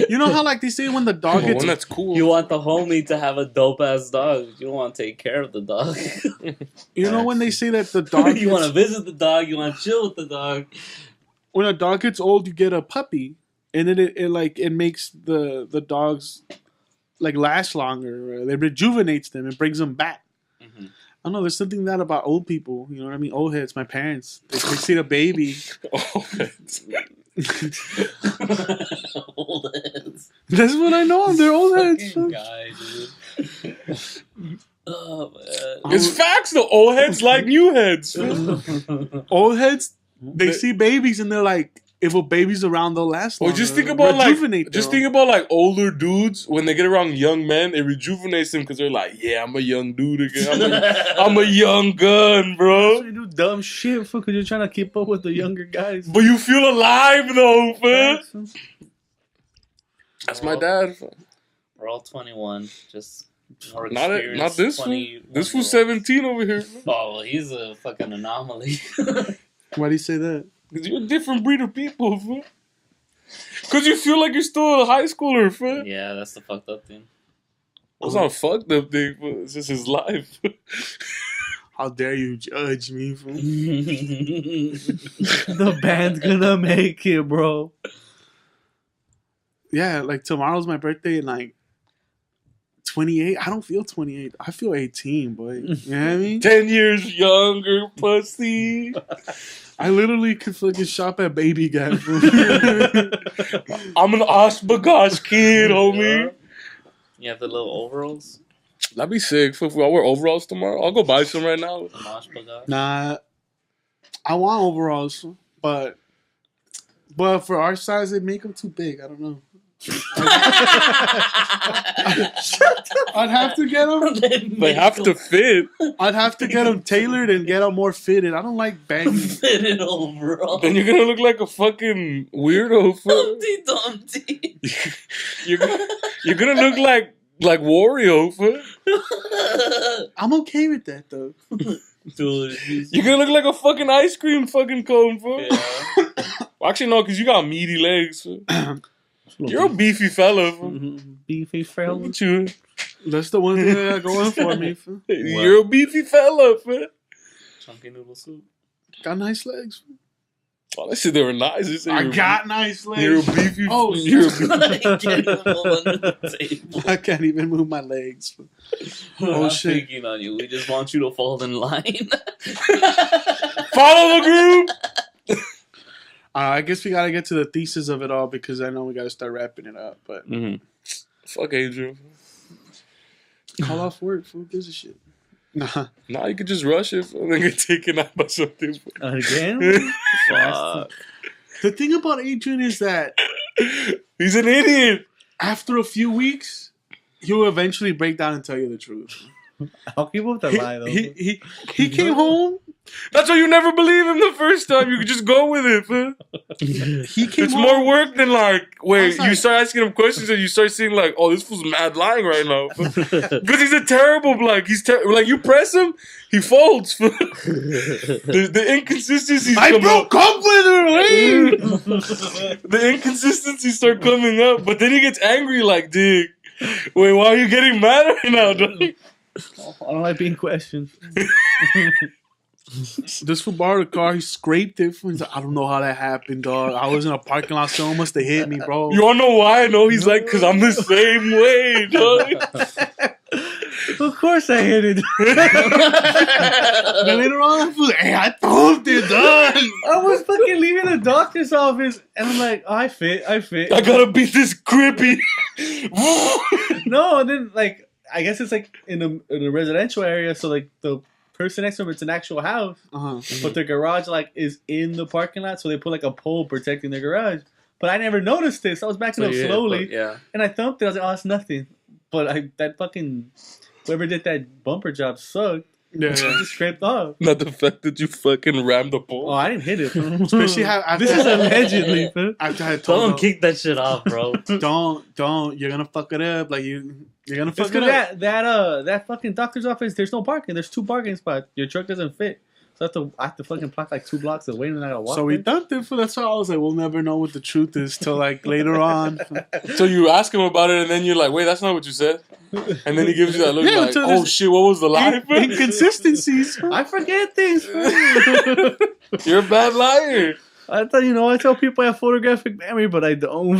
S3: You know how like they say when the dog
S4: Oh,
S3: gets.
S4: one that's cool.
S6: You want the homie to have a dope ass dog. You don't want to take care of the dog.
S3: You know when they say that the dog.
S6: You want to visit the dog. You want to chill with the dog.
S3: When a dog gets old, you get a puppy, and then it makes the dogs like last longer. It rejuvenates them. It brings them back.
S6: Mm-hmm.
S3: I don't know. There's something that about old people. You know what I mean? Old heads. My parents. They see the baby.
S6: Old heads.
S3: That's what I know. They're old heads.
S6: Fucking guy, dude. Oh man.
S4: It's facts, though. Old heads like new heads.
S3: Old heads. They see babies and they're like, if a baby's around, they'll last
S4: Or
S3: longer.
S4: just think about
S3: Rejuvenate them.
S4: older dudes when they get around young men. It rejuvenates them because they're like, yeah, I'm a young dude again. I'm a young gun, bro.
S5: You do dumb shit because you're trying to keep up with the younger guys.
S4: But you feel alive though, man. That's my dad.
S6: We're all 21. Just more
S4: Not
S6: experienced
S4: this fool.
S6: 21
S4: This fool's
S6: year
S4: 17 over here.
S6: Oh, well, he's a fucking anomaly.
S3: Why do you say that?
S4: Because you're a different breed of people, fool. Because you feel like you're still a high schooler, fool.
S6: Yeah, that's the fucked up thing.
S4: It's not a fucked up thing, fool. It's just his life.
S3: How dare you judge me? Fool?
S5: The band's gonna make it, bro.
S3: Yeah, like tomorrow's my birthday and like 28. I don't feel 28. I feel 18, boy. You know what I mean?
S4: 10 years younger, pussy.
S3: I literally could fucking shop at Baby Gap.
S4: I'm an Osbagosh kid, homie.
S6: You have the little overalls.
S4: That'd be sick. If I wear overalls tomorrow, I'll go buy some right now.
S3: Nah, I want overalls, but for our size, they make them too big. I don't know. I'd have to get them.
S4: They have to fit.
S3: I'd have to get them tailored and get them more fitted. I don't like baggy.
S6: Fitted overalls.
S4: Then you're gonna look like a fucking weirdo.
S6: Humpty Dumpty.
S4: You're gonna look like Wario.
S3: I'm okay with that though.
S6: Dude,
S4: You're gonna look like a fucking ice cream fucking cone.
S6: yeah.
S4: Well, actually, no, because you got meaty legs. You're a beefy fella.
S5: Beefy fella.
S4: What you?
S3: That's the one thing that got going for me.
S4: You're a beefy fella.
S6: Chunky noodle soup.
S3: Got nice legs.
S4: Oh, they said they were nice. They said
S3: I got nice legs.
S4: You're a beefy.
S3: Oh,
S4: you're a
S3: I can't even move my legs. Oh shit!
S6: Picking on you. We just want you to fall in line.
S4: Follow the group.
S3: I guess we gotta get to the thesis of it all because I know we gotta start wrapping it up. But
S4: Fuck Adrian.
S3: call off work. Who gives a shit? Nah.
S4: Nah, you could just rush it and then get taken out by something.
S5: Again?
S6: Fuck.
S3: The thing about Adrian is that
S4: He's an idiot.
S3: after a few weeks, he'll eventually break down and tell you the truth.
S5: I'll keep up the lie, though.
S3: He came home.
S4: That's why you never believe him the first time. You could just go with it, man.
S3: He came
S4: It's
S3: home.
S4: more work than like, wait,
S3: was like-
S4: you start asking him questions and you start seeing like, oh, this fool's mad lying right now. Because he's a terrible, like, like you press him, he folds. the inconsistencies
S3: I
S4: come
S3: broke
S4: up.
S3: up with her. Wait.
S4: The inconsistencies start coming up, but then he gets angry like, dig. Wait, why are you getting mad right now, dog?
S5: I don't like being questioned.
S3: This fool borrowed a car. He scraped it. He's like, I don't know how that happened, dog. I was in a parking lot. Someone must have hit me, bro.
S4: You all know why I know? He's like, because I'm the same way, dog.
S5: Of course I hit it.
S3: Then later on, I was like, hey, I told you, dog.
S5: I was fucking leaving the doctor's office, and I'm like, oh, I fit.
S4: I gotta beat this grippy.
S5: No, and then, like, I guess it's, like, in a residential area, so, like, the person next to him, it's an actual house, but their garage, like, is in the parking lot, so they put, like, a pole protecting their garage. But I never noticed this. I was backing up slowly, and I thumped it. I was like, oh, it's nothing. But that fucking... Whoever did that bumper job sucked.
S3: Yeah.
S5: It just scraped off.
S4: Not the fact that you fucking rammed the pole.
S5: Oh, I didn't hit it.
S3: Especially after,
S5: This is allegedly.
S3: after I told
S6: Don't
S3: him,
S6: kick that shit off, bro.
S3: don't. You're gonna fuck it up. Like you're gonna fuck
S5: It's
S3: it up.
S5: because that fucking doctor's office, there's no parking. There's 2 parking spots. Your truck doesn't fit. So I have to fucking block like 2 blocks away and then I gotta walk.
S3: So we
S5: there.
S3: dumped it for that's why I was like, we'll never know what the truth is till like later on.
S4: So you ask him about it, and then you're like, wait, that's not what you said. And then he gives you that look
S3: Yeah,
S4: like,
S3: so
S4: oh
S3: there's
S4: shit, what was the lie?
S3: Inconsistencies.
S5: I forget things.
S4: You're a bad liar.
S5: I thought, I tell people I have photographic memory, but I don't.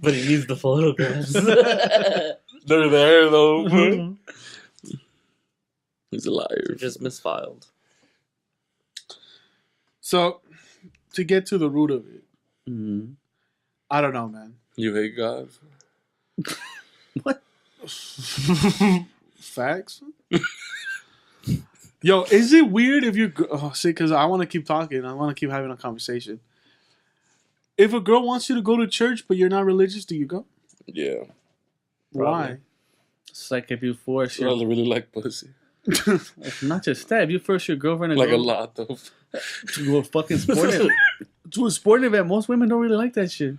S6: But he needs the photographs.
S4: They're there though. He's a liar.
S6: Just misfiled.
S3: So to get to the root of it, I don't know, man.
S4: You hate God.
S5: What?
S3: Facts. Yo, is it weird if you're... because I want to keep talking. I want to keep having a conversation. If a girl wants you to go to church, but you're not religious, do you go?
S4: Yeah.
S3: Why?
S5: It's like if you force
S4: I
S5: your...
S4: really like pussy.
S5: Not just that. If you force your girlfriend to
S4: Like
S5: go
S4: a lot though.
S5: to a fucking sporting event. To a sporting event, most women don't really like that shit.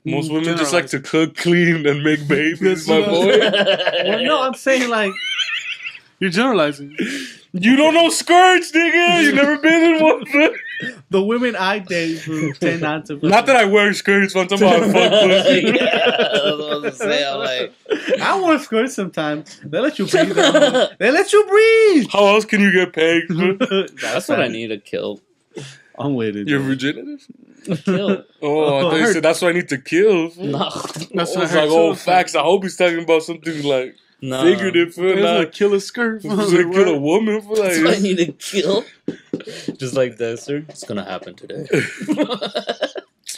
S4: Most women just like to cook, clean, and make babies, my boy.
S5: Well, no, I'm saying like...
S3: You're generalizing.
S4: You don't know skirts, nigga. You never been in one.
S5: The women I date who tend not to...
S4: Not that I wear skirts, but I'm talking about fuck pussy.
S6: Yeah, I was about to say, I'm like...
S5: I want skirts sometimes. They let you breathe. They let you breathe.
S4: How else can you get pegged?
S6: That's what I need to kill.
S5: I'm with it.
S4: Your
S5: dude.
S4: virginity?
S6: Kill.
S4: Oh, I thought you said that's what I need to kill.
S6: No.
S3: That's
S4: I
S3: what I
S4: was
S3: heard
S4: like, oh,
S3: too.
S4: facts. I hope he's talking about something like
S6: No.
S4: figurative.
S3: It was
S4: Not
S3: like kill a skirt.
S4: he's gonna kill a woman. For
S6: That's what I
S4: like,
S6: need to kill. Just like that, sir. It's gonna happen today.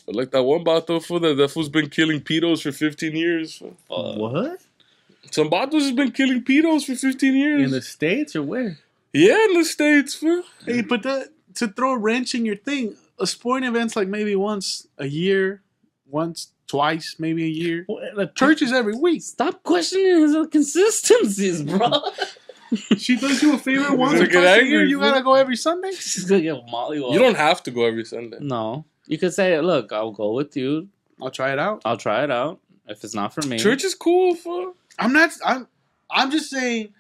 S4: like that one bato fool that fool's been killing pedos for 15 years. Fool.
S5: What?
S4: Some batos has been killing pedos for 15 years.
S5: In the States or where?
S4: Yeah, in the States, fool.
S3: Hey, but that to throw a wrench in your thing, a sporting event's like maybe once a year, twice, maybe a year. Church is every week.
S6: Stop questioning his inconsistencies, bro.
S3: She does you a favor once
S4: Gonna
S3: or
S4: get
S3: twice a
S4: angry,
S3: year. You
S4: fool.
S3: gotta go every Sunday.
S6: She's gonna get mollywop.
S4: You don't have to go every Sunday.
S6: No. You could say, look, I'll go with you.
S3: I'll try it out.
S6: I'll try it out. If it's not for me.
S4: Church is cool, fool.
S3: I'm just saying.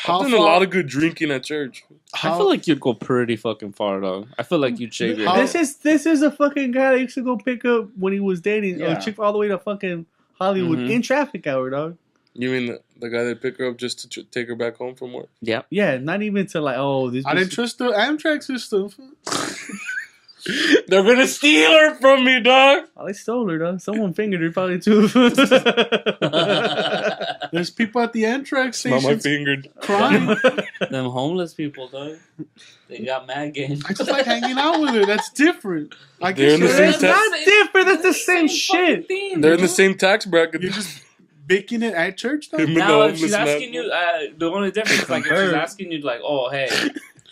S4: I've done a lot of good drinking at church.
S6: I feel like you'd go pretty fucking far, though. I feel like you'd shave your
S3: How-
S6: head.
S5: This is a fucking guy that used to go pick up when he was dating
S6: Yeah.
S5: a chick all the way to fucking Hollywood
S6: Mhm.
S5: in traffic hour, dog.
S4: You mean the guy that picked her up just to take her back home from work?
S6: Yep.
S5: Yeah, not even to like, oh, this.
S3: I didn't trust the Amtrak system.
S4: They're gonna steal her from me, dog.
S5: Oh, they stole her, though. Someone fingered her probably too.
S3: There's people at the Amtrak
S4: Not my
S3: stations
S4: fingered.
S3: crying.
S6: Them homeless people, though. They got mad game.
S3: I just like hanging out with her. That's different. I
S4: They're
S3: guess
S4: in the
S3: you're,
S4: same
S5: It's not different. That's the same shit.
S4: They're in the same tax bracket.
S3: you're just baking it at church, though.
S4: Him and
S6: Now,
S4: the
S6: if she's
S4: homeless man.
S6: asking you, the only difference is like if she's asking you, like, oh, hey,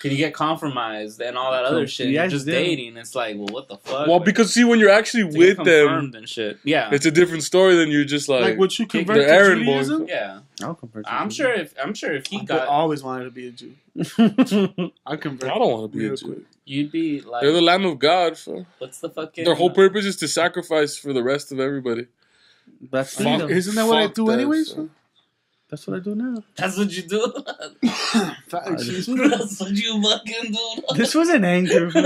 S6: can you get compromised and all that other shit?
S5: Yeah,
S6: You're just
S5: them.
S6: dating. It's like, well, what the fuck?
S4: Well,
S6: Like,
S4: because see, when you're actually
S6: to get
S4: with them,
S6: confirmed and shit. Yeah.
S4: it's a different story than you're just like.
S3: Like, would you convert
S4: they're
S3: to
S4: errand
S3: Judaism?
S4: boys.
S6: Yeah.
S5: I'll convert to
S6: I'm
S5: Judaism.
S6: sure if he
S3: I
S6: got,
S3: always wanted to be a Jew. I convert.
S4: I don't want to be a
S3: real
S4: Jew.
S3: quick.
S6: you'd be like,
S4: They're the Lamb of God. Fool.
S6: what's the fucking
S4: Their whole purpose is to sacrifice for the rest of everybody.
S5: That's
S3: Fuck,
S5: freedom.
S3: isn't that what I
S4: Fuck
S3: do
S4: that,
S3: anyways?
S4: son.
S5: That's what I do now.
S6: That's what you do.
S3: Facts.
S6: That's what you fucking do.
S5: This was an anchor. Fool.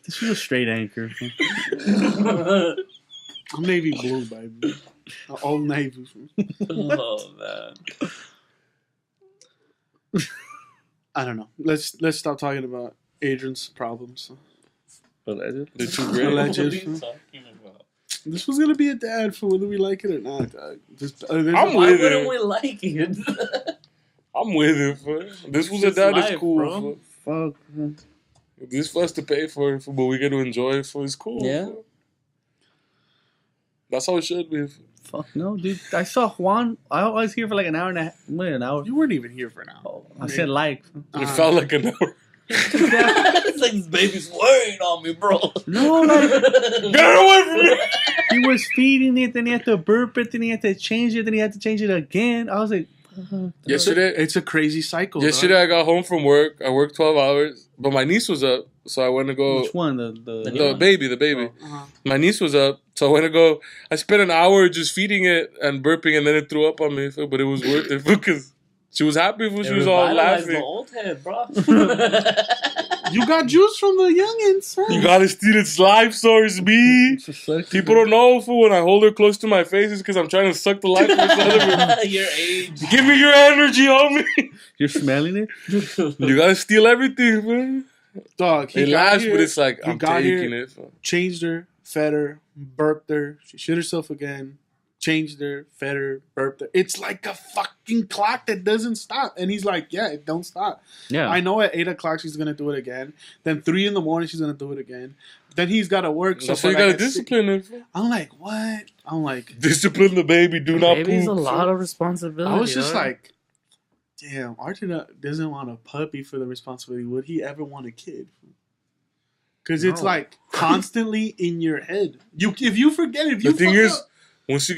S5: This was a straight anchor. Fool.
S3: I'm navy blue, baby. Old navy.
S6: Oh man.
S3: I don't know. Let's stop talking about Adrian's problems.
S4: They're too
S3: Alleged.
S4: great.
S6: What are you talking about?
S3: This was gonna be a dad for whether we like it or not. Dog.
S4: I'm
S6: Why
S4: with
S6: wouldn't
S4: it.
S6: we like it?
S4: I'm with it. Fool. This was a
S6: It's
S4: dad. It's
S6: life,
S4: cool.
S6: bro.
S4: Fool.
S5: Fuck. Man.
S4: This for us to pay for it, fool, but we get to enjoy it. For it's cool.
S6: Yeah.
S4: Fool. That's how it should be. Fool.
S5: Fuck no, dude. I saw Juan. I was here for like an hour and a half. An hour.
S3: You weren't even here for an hour.
S5: I said like.
S4: It felt like an hour.
S6: It's like this baby's worrying on me, bro.
S5: No, like
S4: Get away from me!
S5: he was feeding it, then he had to burp it, then he had to change it, then he had to change it again. I was like,
S4: Yesterday,
S3: It's a crazy cycle.
S4: yesterday I got home from work. I worked 12 hours, but my niece was up, so I went to go.
S5: which one?
S6: The
S4: The
S6: new one.
S4: baby. My niece was up, so I went to go. I spent an hour just feeding it and burping, and then it threw up on me. But it was worth it because she was happy when she was all
S6: Revitalized the
S4: laughing.
S6: old head, bro.
S3: You got juice from the youngins. Huh?
S4: You gotta steal its life source, B. People don't know, fool. When I hold her close to my face, it's because I'm trying to suck the life force out of her.
S6: Your age.
S4: Give me your energy, homie.
S5: You're smelling it?
S4: You gotta steal everything, man.
S3: Dog. He
S4: It
S3: got
S4: laughs,
S3: here,
S4: but it's like
S3: he
S4: I'm
S3: got
S4: taking
S3: here,
S4: it. Fool.
S3: changed her, fed her, burped her. She shit herself again. Changed her, fed her, burped her. It's like a fucking clock that doesn't stop. And he's like, yeah, it don't stop.
S5: Yeah.
S3: I know at 8 o'clock she's going to do it again. Then 3 in the morning she's going to do it again. Then he's got to work.
S4: That's
S3: for
S4: why you
S3: like
S4: gotta
S3: at six-
S4: discipline her. Fool.
S3: I'm like, what? I'm like,
S4: Discipline the baby. Do not
S6: Baby's
S4: poop.
S6: a lot
S4: fool.
S6: of responsibility.
S3: I was just
S6: dog.
S3: like, damn, Arthur doesn't want a puppy for the responsibility. Would he ever want a kid? Because it's
S5: No.
S3: like constantly in your head. If you forget, if
S4: The
S3: you
S4: thing
S3: fuck
S4: is,
S3: up-
S4: once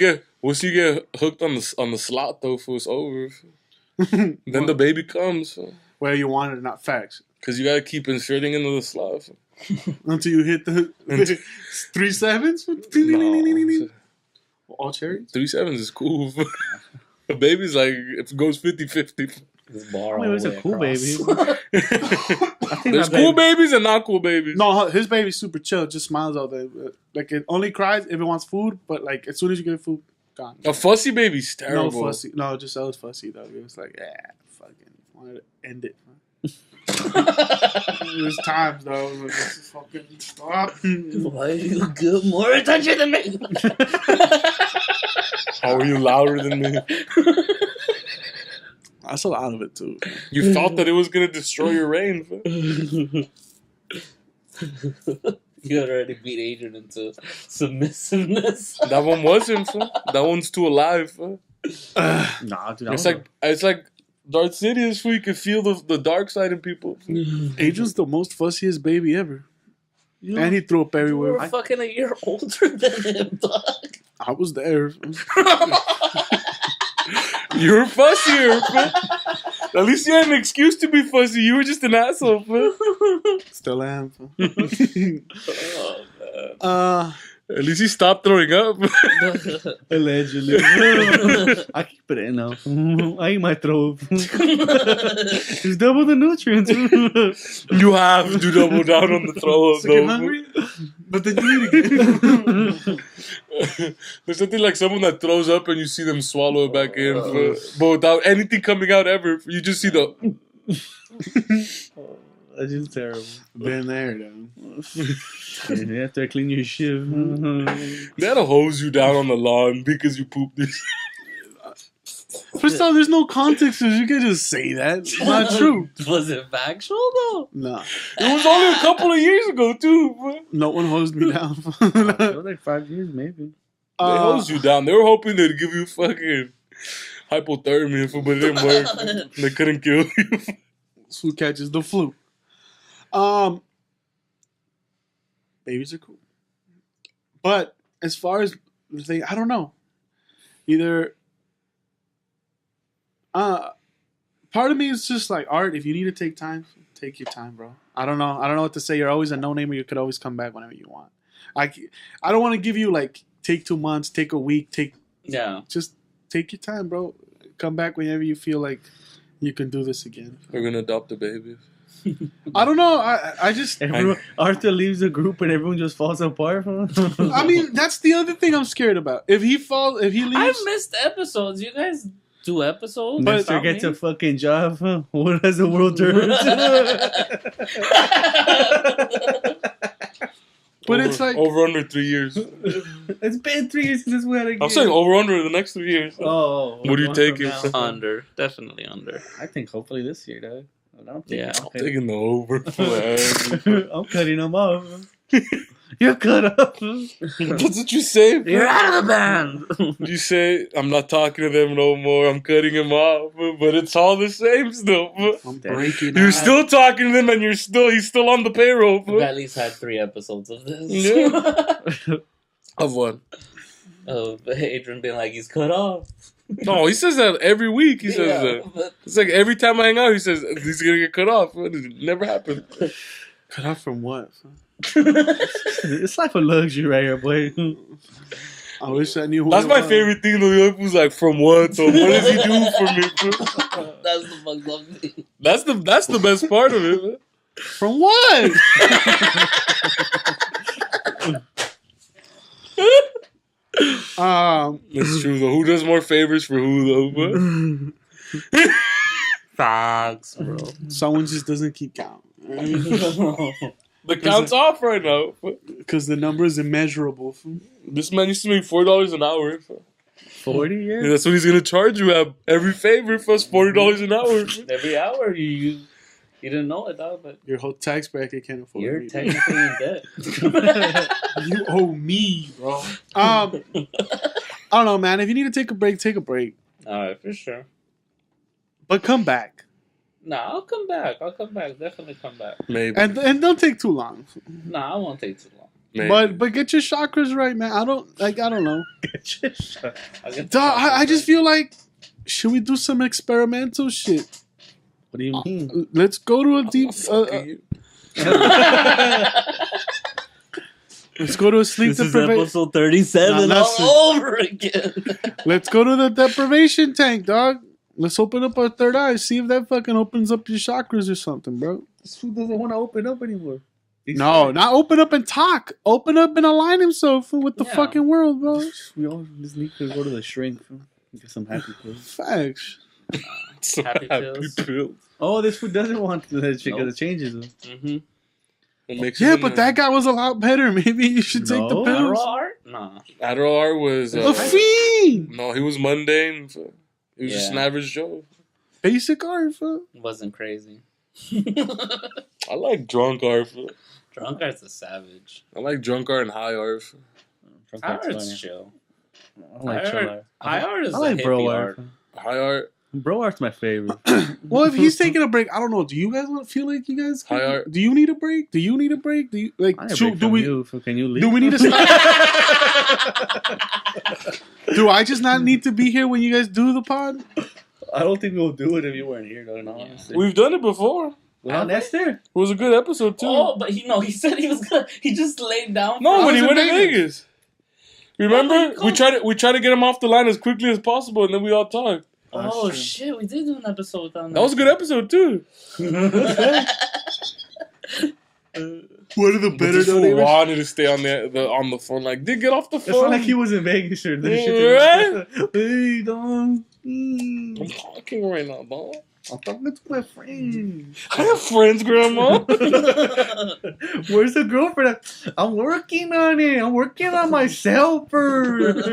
S4: you get hooked on the slot though, fool, it's over. Then the baby comes.
S3: whether you want it or not, facts.
S4: Because you gotta keep inserting into the slot. Fool.
S3: Until you hit the 3 sevens.
S4: No.
S3: All cherries.
S4: 3 sevens is cool. Fool. A baby's like, if it goes 50-50.
S6: This bar
S5: I mean,
S6: all
S5: it's
S6: the
S5: a
S6: way
S5: cool
S6: across.
S5: baby. I think
S4: There's
S5: that
S4: cool
S5: baby-
S4: babies and not cool babies.
S3: No, his baby's super chill. Just smiles all day. Like it only cries if it wants food. But like as soon as you give it food, gone.
S4: A fussy baby's
S3: No
S4: terrible.
S3: fussy. No, just I was fussy though. It was like, yeah, fucking wanted to end it. There's times though. Like, just fucking stop.
S6: Why do you give more attention than me?
S4: How are you louder than me?
S3: That's a lot of it too.
S4: You thought that it was gonna destroy your reign. Fool.
S6: You had already beat Adrian into submissiveness.
S4: That one wasn't. Fool. That one's too alive. Fool.
S5: Nah, dude.
S4: It's like Darth Sidious. Fool. You can feel the dark side in people.
S3: Adrian's the most fussiest baby ever. And he threw up
S6: You
S3: everywhere.
S6: were fucking a year older than him, dog.
S3: I was there.
S4: You're fussier. Fool. At least you had an excuse to be fussy. You were just an asshole. Fool.
S3: Still am.
S6: Oh,
S4: At least he stopped throwing up.
S5: Allegedly. I keep it in now. I eat my throat. It's double the nutrients.
S4: You have to double down on the throw up,
S3: So you're
S4: though.
S3: hungry? But then you eat again.
S4: There's something like someone that throws up and you see them swallow it back in, but without anything coming out ever. You just see the.
S5: That's just terrible.
S3: Been there, though.
S5: And you have to clean your shit.
S4: They had to hose you down on the lawn because you pooped this.
S3: First off, there's no context, so you can just say that. It's not true.
S6: was it factual though?
S3: Nah.
S4: It was only a couple of years ago, too. Bro.
S3: No one hosed me down.
S5: It was like 5 years, maybe.
S4: They hosed you down. They were hoping they'd give you fucking hypothermia, but it didn't work. They couldn't kill you.
S3: Who catches the flu? Babies are cool. But as far as the thing, I don't know. Either part of me is just like, Art, if you need to take time, take your time, bro. I don't know what to say. You're always a no-namer. You could always come back whenever you want. I don't want to give you like take 2 months, take a week, just take your time, bro. Come back whenever you feel like you can do this again.
S4: We're gonna adopt a baby.
S3: I don't know. I just
S5: Arthur leaves the group and everyone just falls apart.
S3: I mean, that's the other thing I'm scared about. If he leaves,
S6: I've missed episodes. You guys do episodes?
S5: Mister gets a fucking job. What has the world turned?
S3: But it's like
S4: over under 3 years.
S5: It's been 3 years since we had a game.
S4: I'm saying over under the next 3 years.
S5: Oh,
S4: What are you taking?
S6: Under. Definitely under.
S5: I think hopefully this year, dog. I'm
S6: Yeah.
S4: Taking the over.
S5: I'm cutting them off. You're cut off.
S4: That's what you say. Bro.
S6: You're out of the band.
S4: You say I'm not talking to them no more. I'm cutting them off, but it's all the same still.
S3: I'm breaking.
S4: You're
S3: out.
S4: still talking to them, and he's still on the payroll.
S6: We've at least had 3 episodes of this.
S4: Yeah. Of what?
S6: Of Adrian being like, he's cut off.
S4: No, he says that every week. He says that.
S6: but
S4: It's like every time I hang out, he says he's gonna get cut off. It never happened.
S3: Cut off from what?
S5: It's like a luxury right here, boy.
S3: I wish I knew. Who
S4: That's
S3: it
S4: my
S3: was.
S4: favorite thing. The other was like, from what? So what does he do for me?
S6: that's the fucked up thing.
S4: That's the best part of it. Man.
S3: From what?
S4: That's true though. Who does more favors for who though?
S6: Facts, bro.
S3: Someone just doesn't keep count.
S4: The count's off right now.
S3: Because the number is immeasurable.
S4: This man used to make $4 an hour.
S5: 40
S4: Yeah,
S5: years?
S4: that's what he's gonna charge you at every favor for us, $40 an hour.
S6: Every hour you didn't know it, dog, but
S3: Your whole tax bracket can't afford
S6: you're
S3: it.
S6: technically in debt.
S3: You owe me, bro. I don't know, man. If you need to take a break, take a break.
S6: Alright, for sure.
S3: But come back.
S6: Nah, I'll come back. Definitely come back.
S4: Maybe.
S3: And don't take too long.
S6: Nah, I won't take too long.
S4: Maybe.
S3: But get your chakras right, man. I don't know.
S6: I'll get
S3: Dog, I just feel like, should we do some experimental shit?
S5: What do you mean?
S3: Let's go to a deep. Let's go to a sleep
S6: This is
S3: deprivation.
S6: episode 37
S3: Nah, that's
S6: all over again.
S3: Let's go to the deprivation tank, dog. Let's open up our third eye. See if that fucking opens up your chakras or something, bro.
S5: This fool doesn't want to open up anymore.
S3: No, not open up and talk. Open up and align himself with the
S6: Yeah.
S3: fucking world, bro.
S5: We all just need to go to the shrink. Get some happy pills.
S3: Facts.
S4: Some
S6: Happy pills.
S4: pills.
S5: Oh, this food doesn't want that shit because
S6: Nope.
S5: it changes them.
S6: Mm-hmm.
S4: It makes
S3: Yeah,
S4: it
S3: but that guy was a lot better. Maybe you should take the
S5: No.
S3: pills.
S6: Art? No.
S4: Adderall Art was...
S3: A fiend.
S4: no, he was mundane. So he was just an
S6: Yeah.
S4: average Joe.
S3: Basic art. Fool.
S6: Wasn't crazy.
S4: I like drunk Art.
S6: Drunk Art's a savage.
S4: I like drunk Art and high Art.
S6: High Art's chill.
S5: I like chill art.
S6: High Art is
S5: I like
S6: the
S5: bro
S6: hippie
S5: art.
S6: art.
S4: High Art.
S5: Bro art's my favorite.
S3: Well, if he's taking a break, I don't know. Do you guys feel like you guys?
S4: High art.
S3: Do you need a break? Do you need a break? Do you like?
S5: I need a
S3: should-
S5: break
S3: do
S5: from
S3: we?
S5: you. So can you leave?
S3: Do we need to stop? Do I just not need to be here when you guys do the pod?
S5: I don't think we'll do it if you weren't here, though. No, honestly.
S4: We've done it before.
S5: Without Nestor?
S4: It was a good episode, too.
S6: Oh, but he said he was gonna. He just laid down.
S4: No,
S3: I
S4: when
S3: was
S4: he
S3: in
S4: went to
S3: Vegas.
S4: Vegas. Remember?
S6: Oh,
S4: We tried to get him off the line as quickly as possible, and then we all talked.
S6: Oh
S5: That's true.
S6: shit, we did do an episode with him.
S4: That was a good episode, too.
S3: What are the
S4: But
S3: better
S4: this fool
S3: donators?
S4: wanted to stay on the phone. Like, dude, get off the
S5: It's
S4: phone.
S5: not like he was in Vegas or this
S4: Yeah,
S5: shit. Hey, dog.
S4: I'm talking right now, dog.
S5: I'm talking to my friend.
S4: I have friends, Grandma.
S5: Where's the girlfriend? I'm working on it. I'm working on myself first.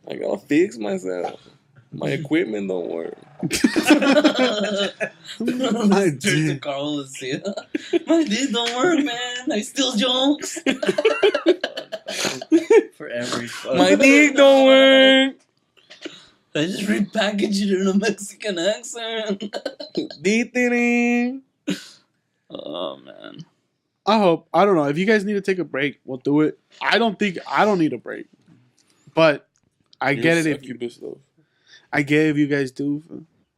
S4: I gotta fix myself. My equipment don't work.
S3: My
S6: Turns to
S3: dick.
S6: Carlos. Yeah. My dick don't work, man. I steal jokes.
S5: For every
S4: My dick don't work.
S6: I just repackaged it in a Mexican accent.
S4: Dee-dee-dee.
S6: Oh man.
S3: I don't know. If you guys need to take a break, we'll do it. I don't need a break, but I get it if you. I get it if you guys do.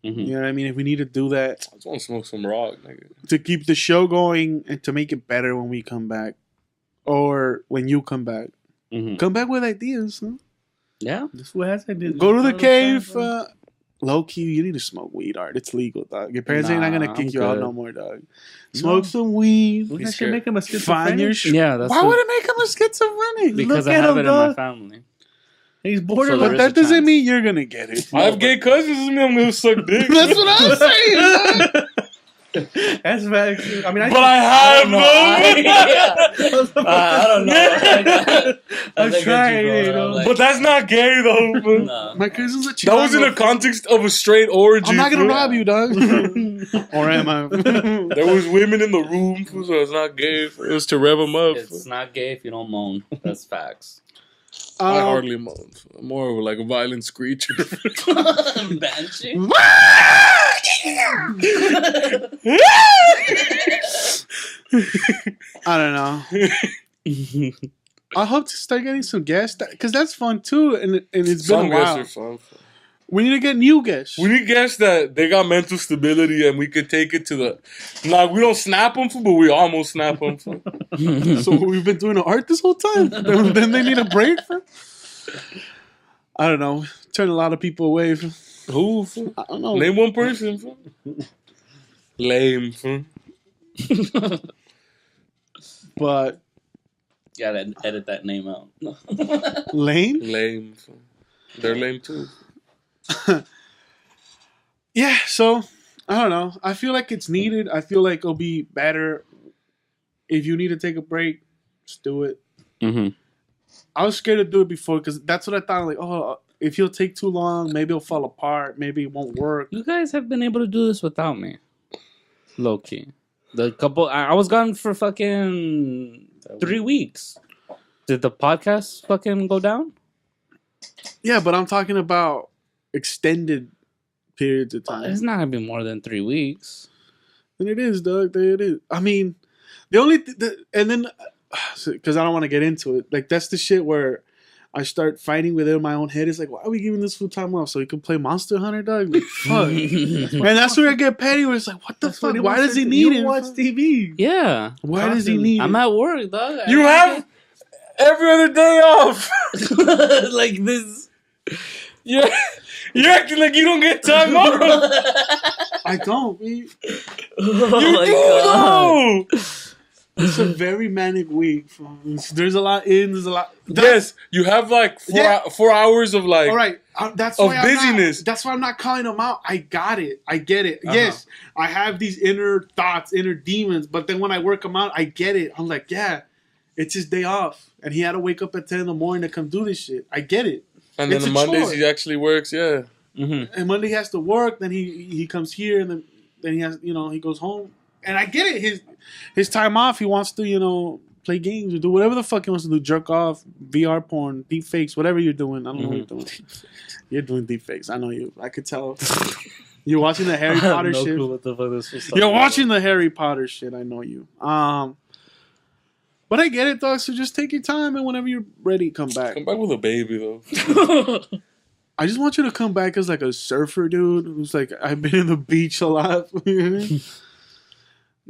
S6: Mm-hmm.
S3: You know what I mean? If we need to do that
S4: I just want to smoke some rock, nigga.
S3: to keep the show going and to make it better when we come back, or when you come back,
S6: Mm-hmm.
S3: come back with ideas. Huh?
S6: Yeah.
S5: This fool has ideas.
S3: Go to the cave. Low key, you need to smoke weed, Art. It's legal, dog. Your parents ain't not gonna
S6: Nah,
S3: kick
S6: I'm
S3: you out
S6: good.
S3: no more, dog. Smoke some weed.
S5: Wouldn't that
S4: He's
S5: shit make him a
S3: Find your
S5: schizophrenic?
S6: Yeah. That's
S3: Why would it make him a schizophrenic?
S6: because
S5: Look
S6: I
S5: at
S6: have
S5: him,
S6: it in my
S5: dog.
S6: family.
S5: He's
S6: So
S5: borderline.
S3: But
S6: there
S3: that
S6: is a
S3: doesn't
S6: chance.
S3: mean you're gonna get it.
S4: I have gay cousins. Doesn't mean I'm gonna suck dick.
S3: That's what I'm saying. dog.
S5: That's facts. I mean,
S4: But I have no.
S6: I don't know.
S5: I'm trying, you know.
S4: But that's not gay though.
S6: no.
S3: My cousin's a
S4: That was in the context of a straight orgy.
S3: I'm not gonna
S4: fool.
S3: rob you, dog. Or am I?
S4: There was women in the room, fool, so it's not gay. It was to rev them up.
S6: It's not gay if you don't moan. That's facts.
S4: I hardly moan. I'm more of like a violent screecher.
S6: Banshee.
S3: I don't know. I hope to start getting some guests because that's fun too, and it's been
S4: Some
S3: a
S4: guests
S3: while.
S4: are fun.
S3: We need to get new guests.
S4: We need guests that they got mental stability and we could take it to the. Like, we don't snap them, but we almost snap them.
S3: So we've been doing the art this whole time. Then they need a break. I don't know. Turn a lot of people away.
S4: Who? Fool?
S3: I don't know.
S4: Name one person. Fool. Lame. Fool.
S3: But
S6: Gotta edit that name out.
S3: lame.
S4: Lame. Fool. They're lame too.
S3: Yeah. So I don't know. I feel like it's needed. I feel like it'll be better if you need to take a break. Just do it.
S6: Mm-hmm.
S3: I was scared to do it before because that's what I thought. Like, oh, if he'll take too long, maybe it'll fall apart. Maybe it won't work.
S6: You guys have been able to do this without me. Low key. The couple I was gone for fucking 3 weeks. Did the podcast fucking go down?
S3: Yeah, but I'm talking about extended periods of time.
S6: It's not gonna be more than 3 weeks.
S3: And it is, Doug. It is. I mean, the only and then because I don't want to get into it. Like that's the shit where I start fighting within my own head. It's like, why are we giving this full time off so he can play Monster Hunter, Doug? Like, fuck. And that's where I get petty. Where it's like, what the fuck? Why does he need it?
S5: Watch TV.
S6: Yeah.
S3: Why does he need
S6: I'm
S3: it?
S6: at work, dog.
S4: You have every other day off.
S6: like this.
S4: You're acting like you don't get time off.
S3: I don't. Man.
S6: Oh
S4: You
S6: my
S4: do
S6: god.
S4: though.
S3: It's a very manic week. There's a lot in. There's a lot.
S4: Yes, you have like 4 hours of like.
S3: All right, that's
S4: of
S3: why
S4: busyness.
S3: That's why I'm not calling them out. I got it. I get it. Yes, I have these inner thoughts, inner demons. But then when I work them out, I get it. I'm like, yeah, it's his day off, and he had to wake up at 10 in the morning to come do this shit. I get it.
S4: And then
S3: It's
S4: the
S3: a
S4: Mondays
S3: chore.
S4: he actually works. Yeah.
S6: Mm-hmm.
S3: And Monday he has to work. Then he comes here, and then he has he goes home. And I get it. His time off, he wants to play games or do whatever the fuck he wants to do. Jerk off, VR porn, deep fakes, whatever you're doing. I don't know what you're doing. You're doing deep fakes. I know you. I could tell. You're watching the Harry Potter
S6: no
S3: shit.
S6: clue what the fuck this was
S3: You're watching the Harry Potter shit. I know you. But I get it, dog. So just take your time, and whenever you're ready, come back.
S4: Come back with a baby though.
S3: I just want you to come back as like a surfer, dude. Who's like, I've been in the beach a lot.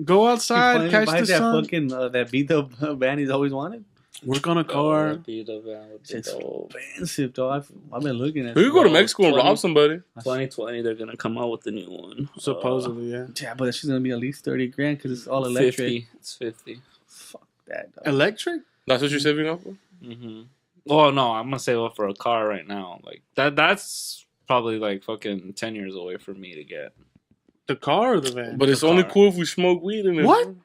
S3: Go outside, catch the sun.
S5: That beat up van he's always wanted.
S3: Work on a car.
S5: It's expensive, dog. I've been looking at.
S4: We could go to Mexico and rob somebody.
S6: 2020, they're gonna come out with the new one.
S3: Supposedly, yeah.
S5: Yeah, but she's gonna be at least 30 grand because it's all electric.
S6: 50. It's 50.
S5: Fuck that, dog.
S3: Electric?
S4: That's what you're saving up for?
S6: Mm-hmm. Oh no, I'm gonna save up for a car right now. Like that's probably like fucking 10 years away for me to get.
S3: The car or the van?
S4: But it's only cool if we smoke weed in it.
S3: What?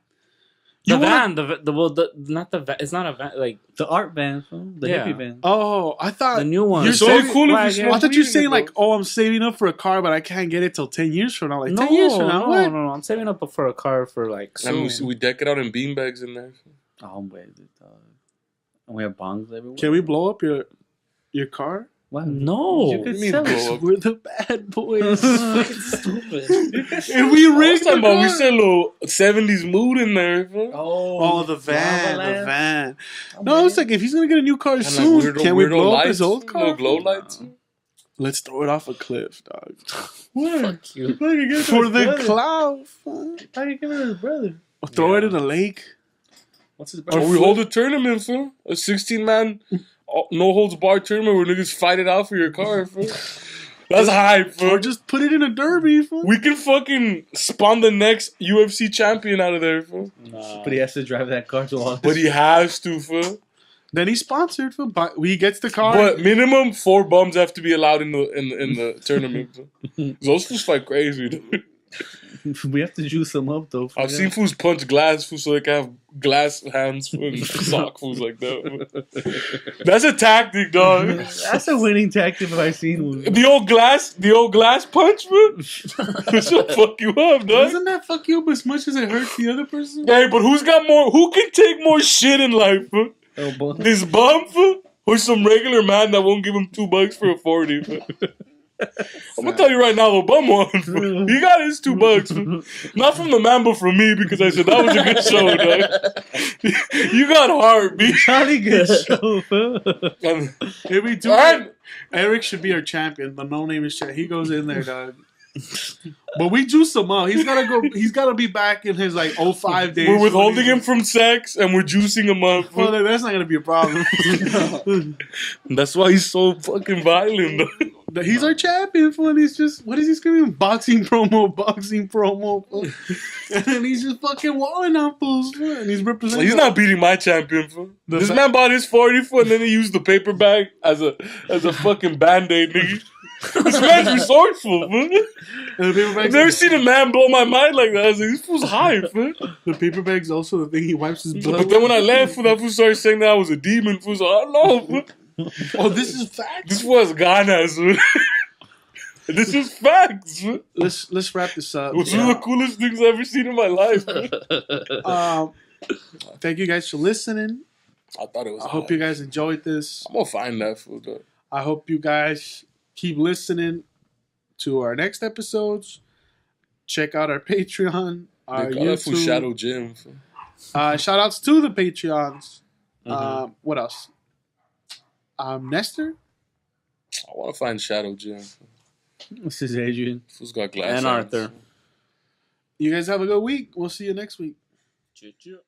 S6: The van, not the van. It's not a van. Like
S5: the art van, the hippie van.
S3: Oh, I thought
S6: the new one.
S3: You're
S4: It's only
S3: saving,
S4: cool if we
S3: I
S4: smoke
S3: thought you were
S4: weed
S3: saying
S4: in it,
S3: like,
S4: bro.
S3: oh, I'm saving up for a car, but I can't get it till 10 years from now. Like
S6: no,
S3: 10 years from now, what?
S6: no. I'm saving up for a car for like soon.
S4: And we deck it out in beanbags in there.
S5: Oh, wait, dog. And we have bongs everywhere.
S3: Can we blow up your car?
S5: What?
S6: No.
S5: You could
S4: mean
S5: sell
S4: blow
S5: it.
S4: up?
S3: We're the bad boys.
S6: Stupid.
S3: And we rigged
S4: Talking
S3: the
S4: about we
S3: car.
S4: said a little 70s mood in there. Bro.
S3: Oh, the van,
S5: Lava
S3: the
S5: lamp.
S3: van. No, I was like, if he's gonna get a new car
S4: And
S3: soon,
S4: like
S3: can we
S4: weirdo
S3: blow up
S4: lights,
S3: his old car?
S4: No glow lights.
S3: Let's throw it off a cliff, dog.
S6: Fuck you.
S3: For the cloud.
S5: How you giving it to his brother?
S3: Throw it in a lake.
S5: What's his
S4: Or
S5: brother?
S4: we hold a tournament, fool. A 16-man, no holds barred tournament where niggas fight it out for your car, fool. That's hype,
S3: Or
S4: fool.
S3: just put it in a derby. Fool.
S4: We can fucking spawn the next UFC champion out of there, fool.
S6: Nah.
S5: But he has to drive that car to all.
S4: But he has to, fool.
S3: Then he's sponsored. Fool. He gets the car.
S4: But minimum 4 bums have to be allowed in the tournament. Fool. Those fools fight crazy, dude.
S5: We have to juice him up though.
S4: I've seen fools punch glass, fools, so they can have glass hands and sock fools like that. That's a tactic, dog.
S5: That's a winning tactic if I've seen one.
S4: The old glass punch, man. This will fuck you up, dog.
S3: Doesn't that fuck you up as much as it hurts the other person?
S4: Hey, but who can take more shit in life, fool?
S5: Oh, boy.
S4: This bum, fool, or some regular man that won't give him $2 for a 40, fool? I'm gonna tell you right now, the bum one, fool. He got his $2, fool. Not from the man, but from me, because I said that was a good show, dog. You got heart, B.
S5: Jolly good show.
S4: And
S3: If we do
S4: And-
S3: it, Eric should be our champion, but no name is champ. He goes in there, dog. But we juice him up. He's gotta go. He's gotta be back in his like 05 days.
S4: we're withholding him from sex, and we're juicing him up, fool.
S3: Well, that's not gonna be a problem.
S4: That's why he's so fucking violent, dog.
S3: He's our champion, fool. And he's just, what is he screaming? Boxing promo, fool. And then he's just fucking walling on fools, fool. And he's representing.
S4: He's not beating my champion, fool. This
S3: ba-
S4: man bought his 40, fool, and then he used the paper bag as a fucking band-aid, nigga. This man's resourceful, fool.
S3: And the paper
S4: I've
S3: bag's
S4: never seen a man blow my mind like that. I was like, this fool's high, fool.
S3: The paper bag's also the thing he wipes his blood.
S4: But then when I left, fool, that fool started saying that I was a demon, fool. So I don't know, fool.
S3: Oh, this is facts.
S4: This was Ghana, fool. This is facts, fool.
S3: Let's wrap this up.
S4: It was one of the coolest things I've ever seen in my life, fool.
S3: Thank you guys for listening.
S4: I thought it was
S3: I hope you guys enjoyed this.
S4: I'm gonna find that fool, though.
S3: I hope you guys keep listening to our next episodes. Check out our Patreon, our
S4: They call that fool
S3: YouTube.
S4: Shadow Jim, fool.
S3: Shout outs to the Patreons. What else? Nestor?
S4: I want to find Shadow Jim. Fool.
S5: This is Adrian.
S4: Fool's got glass
S6: And
S4: hands.
S6: Arthur.
S3: You guys have a good week. We'll see you next week.
S6: Choo-choo.